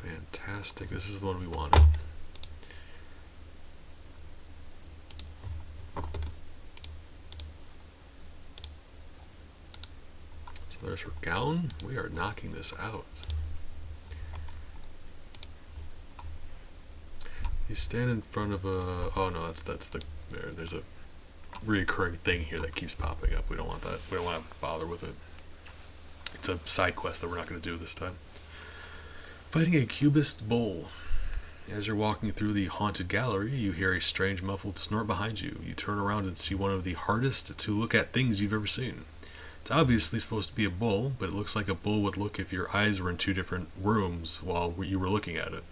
Fantastic. This is the one we wanted. So there's her gown. We are knocking this out. You stand in front of a... Oh no, that's the... There's a reoccurring thing here that keeps popping up. We don't want that. We don't want to bother with it. It's a side quest that we're not going to do this time. Fighting a cubist bull. As you're walking through the haunted gallery, you hear a strange muffled snort behind you. You turn around and see one of the hardest to look at things you've ever seen. It's obviously supposed to be a bull, but it looks like a bull would look if your eyes were in two different rooms while you were looking at it.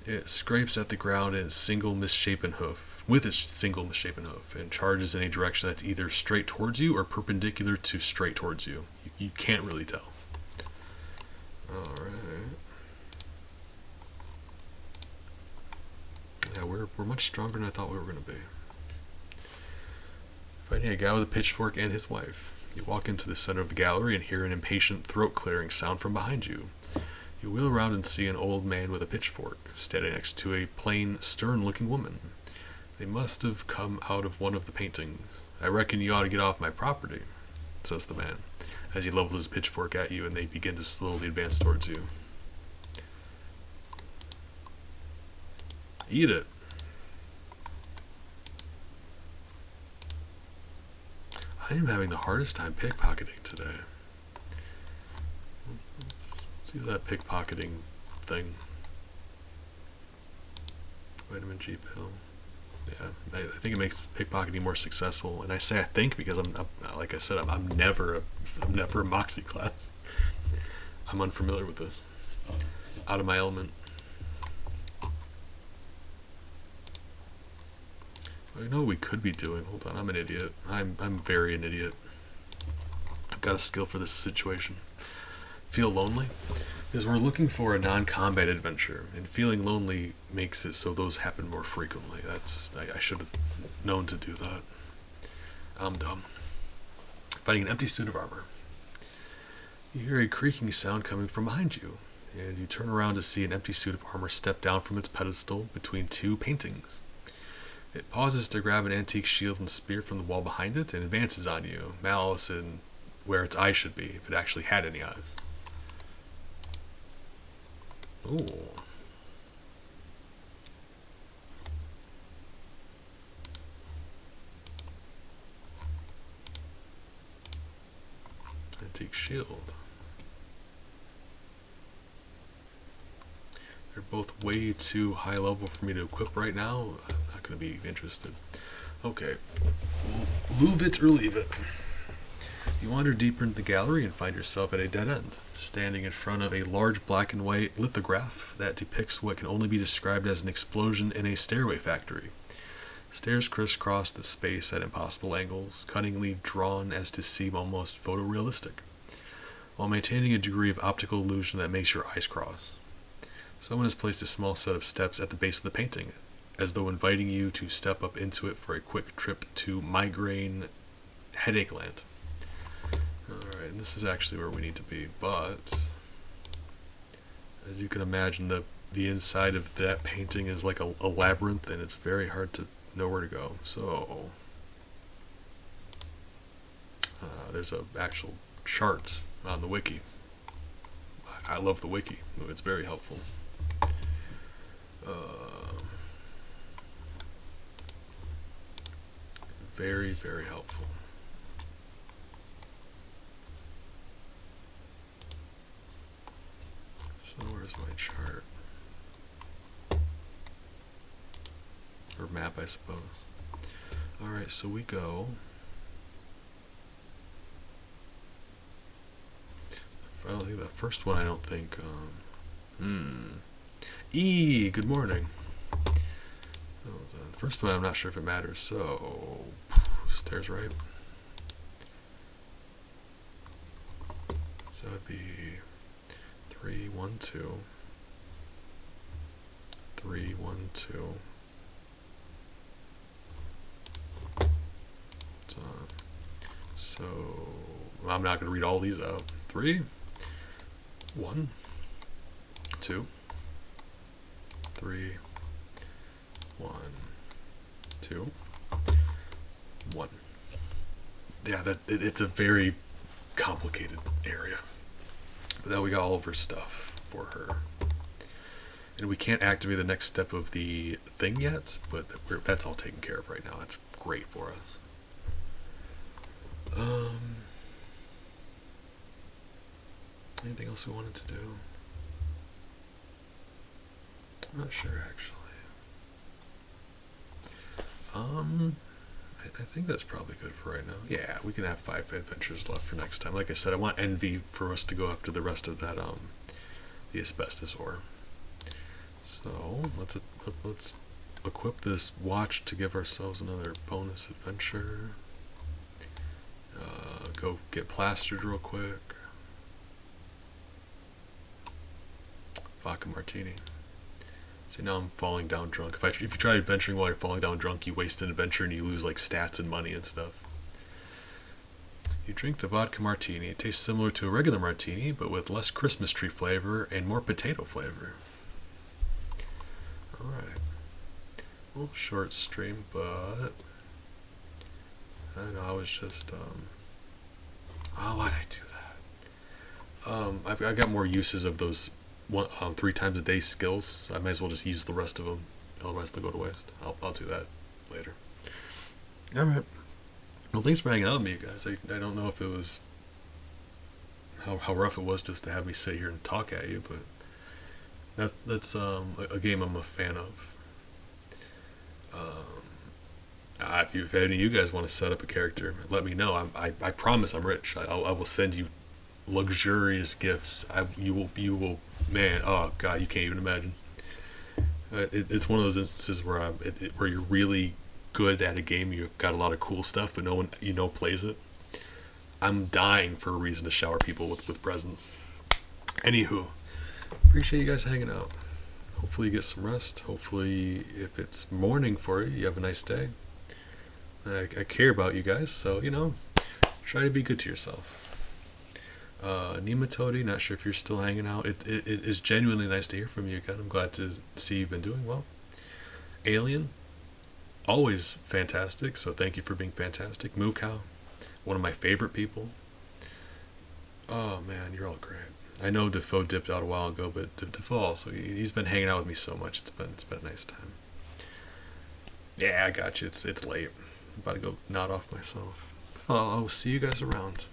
It scrapes at the ground in its single misshapen hoof, and charges in a direction that's either straight towards you or perpendicular to straight towards you. You can't really tell. Alright. Yeah, we're much stronger than I thought we were going to be. Fighting a guy with a pitchfork and his wife. You walk into the center of the gallery and hear an impatient throat-clearing sound from behind you. You wheel around and see an old man with a pitchfork, standing next to a plain, stern-looking woman. They must have come out of one of the paintings. I reckon you ought to get off my property, says the man, as he levels his pitchfork at you and they begin to slowly advance towards you. Eat it. I am having the hardest time pickpocketing today. Let's use that pickpocketing thing. Vitamin G pill. Yeah, I think it makes pickpocketing more successful. And I say I think because I'm like I said, I'm never a Moxie class. I'm unfamiliar with this. Out of my element. I know what we could be doing. Hold on, I'm an idiot. I'm very an idiot. I've got a skill for this situation. Feel lonely? Because we're looking for a non-combat adventure, and feeling lonely makes it so those happen more frequently. I should have known to do that. I'm dumb. Finding an empty suit of armor. You hear a creaking sound coming from behind you, and you turn around to see an empty suit of armor step down from its pedestal between two paintings. It pauses to grab an antique shield and spear from the wall behind it and advances on you, malice in where its eyes should be, if it actually had any eyes. Ooh. Antique shield. They're both way too high level for me to equip right now. I'm not going to be interested. Okay. Love it or leave it. You wander deeper into the gallery and find yourself at a dead end, standing in front of a large black and white lithograph that depicts what can only be described as an explosion in a stairway factory. Stairs crisscross the space at impossible angles, cunningly drawn as to seem almost photorealistic, while maintaining a degree of optical illusion that makes your eyes cross. Someone has placed a small set of steps at the base of the painting, as though inviting you to step up into it for a quick trip to migraine headache land. Alright, and this is actually where we need to be, but as you can imagine, the inside of that painting is like a labyrinth, and it's very hard to know where to go. So there's an actual chart on the wiki. I love the wiki. It's very helpful. Very, very helpful. So where's my chart? Or map, I suppose. Alright, so we go. I don't think the first one, I don't think. E, good morning. The first one, I'm not sure if it matters, so. Stairs right. So that'd be 3, 1, 2. 3, 1, 2. So I'm not going to read all these out. 3, 1, 2, 3, 1, 2, 1. Yeah, it's a very complicated area. But now we got all of her stuff for her. And we can't activate the next step of the thing yet, but that's all taken care of right now. That's great for us. Anything else we wanted to do? I'm not sure, actually. I think that's probably good for right now. Yeah, we can have 5 adventures left for next time. Like I said, I want Envy for us to go after the rest of that, the asbestos ore. So, let's equip this watch to give ourselves another bonus adventure. Go get plastered real quick. Vodka martini. See, now I'm falling down drunk. If you try adventuring while you're falling down drunk, you waste an adventure and you lose like stats and money and stuff. You drink the vodka martini. It tastes similar to a regular martini, but with less Christmas tree flavor and more potato flavor. Alright. A little short stream, but I know I was just why'd I do that? I've got more uses of those 3 times a day skills, so I might as well just use the rest of them, otherwise they'll go to waste. I'll do that later. Alright. Well, thanks for hanging out with me, guys. I don't know if it was how rough it was just to have me sit here and talk at you, but that's a game I'm a fan of. If any of you guys want to set up a character, let me know. I promise I'm rich. I will send you luxurious gifts. You will, man. Oh God, you can't even imagine. It's one of those instances where where you're really good at a game. You've got a lot of cool stuff, but no one plays it. I'm dying for a reason to shower people with presents. Anywho, appreciate you guys hanging out. Hopefully you get some rest. Hopefully, if it's morning for you, you have a nice day. I care about you guys, so try to be good to yourself. Nematodi, not sure if you're still hanging out. It is genuinely nice to hear from you again. I'm glad to see you've been doing well. Alien, always fantastic, so thank you for being fantastic. Moo Cow, one of my favorite people. Oh man, you're all great. I know Defoe dipped out a while ago, but Defoe also, he's been hanging out with me so much. It's been a nice time. Yeah, I got you. It's late. I'm about to go nod off myself. I'll see you guys around.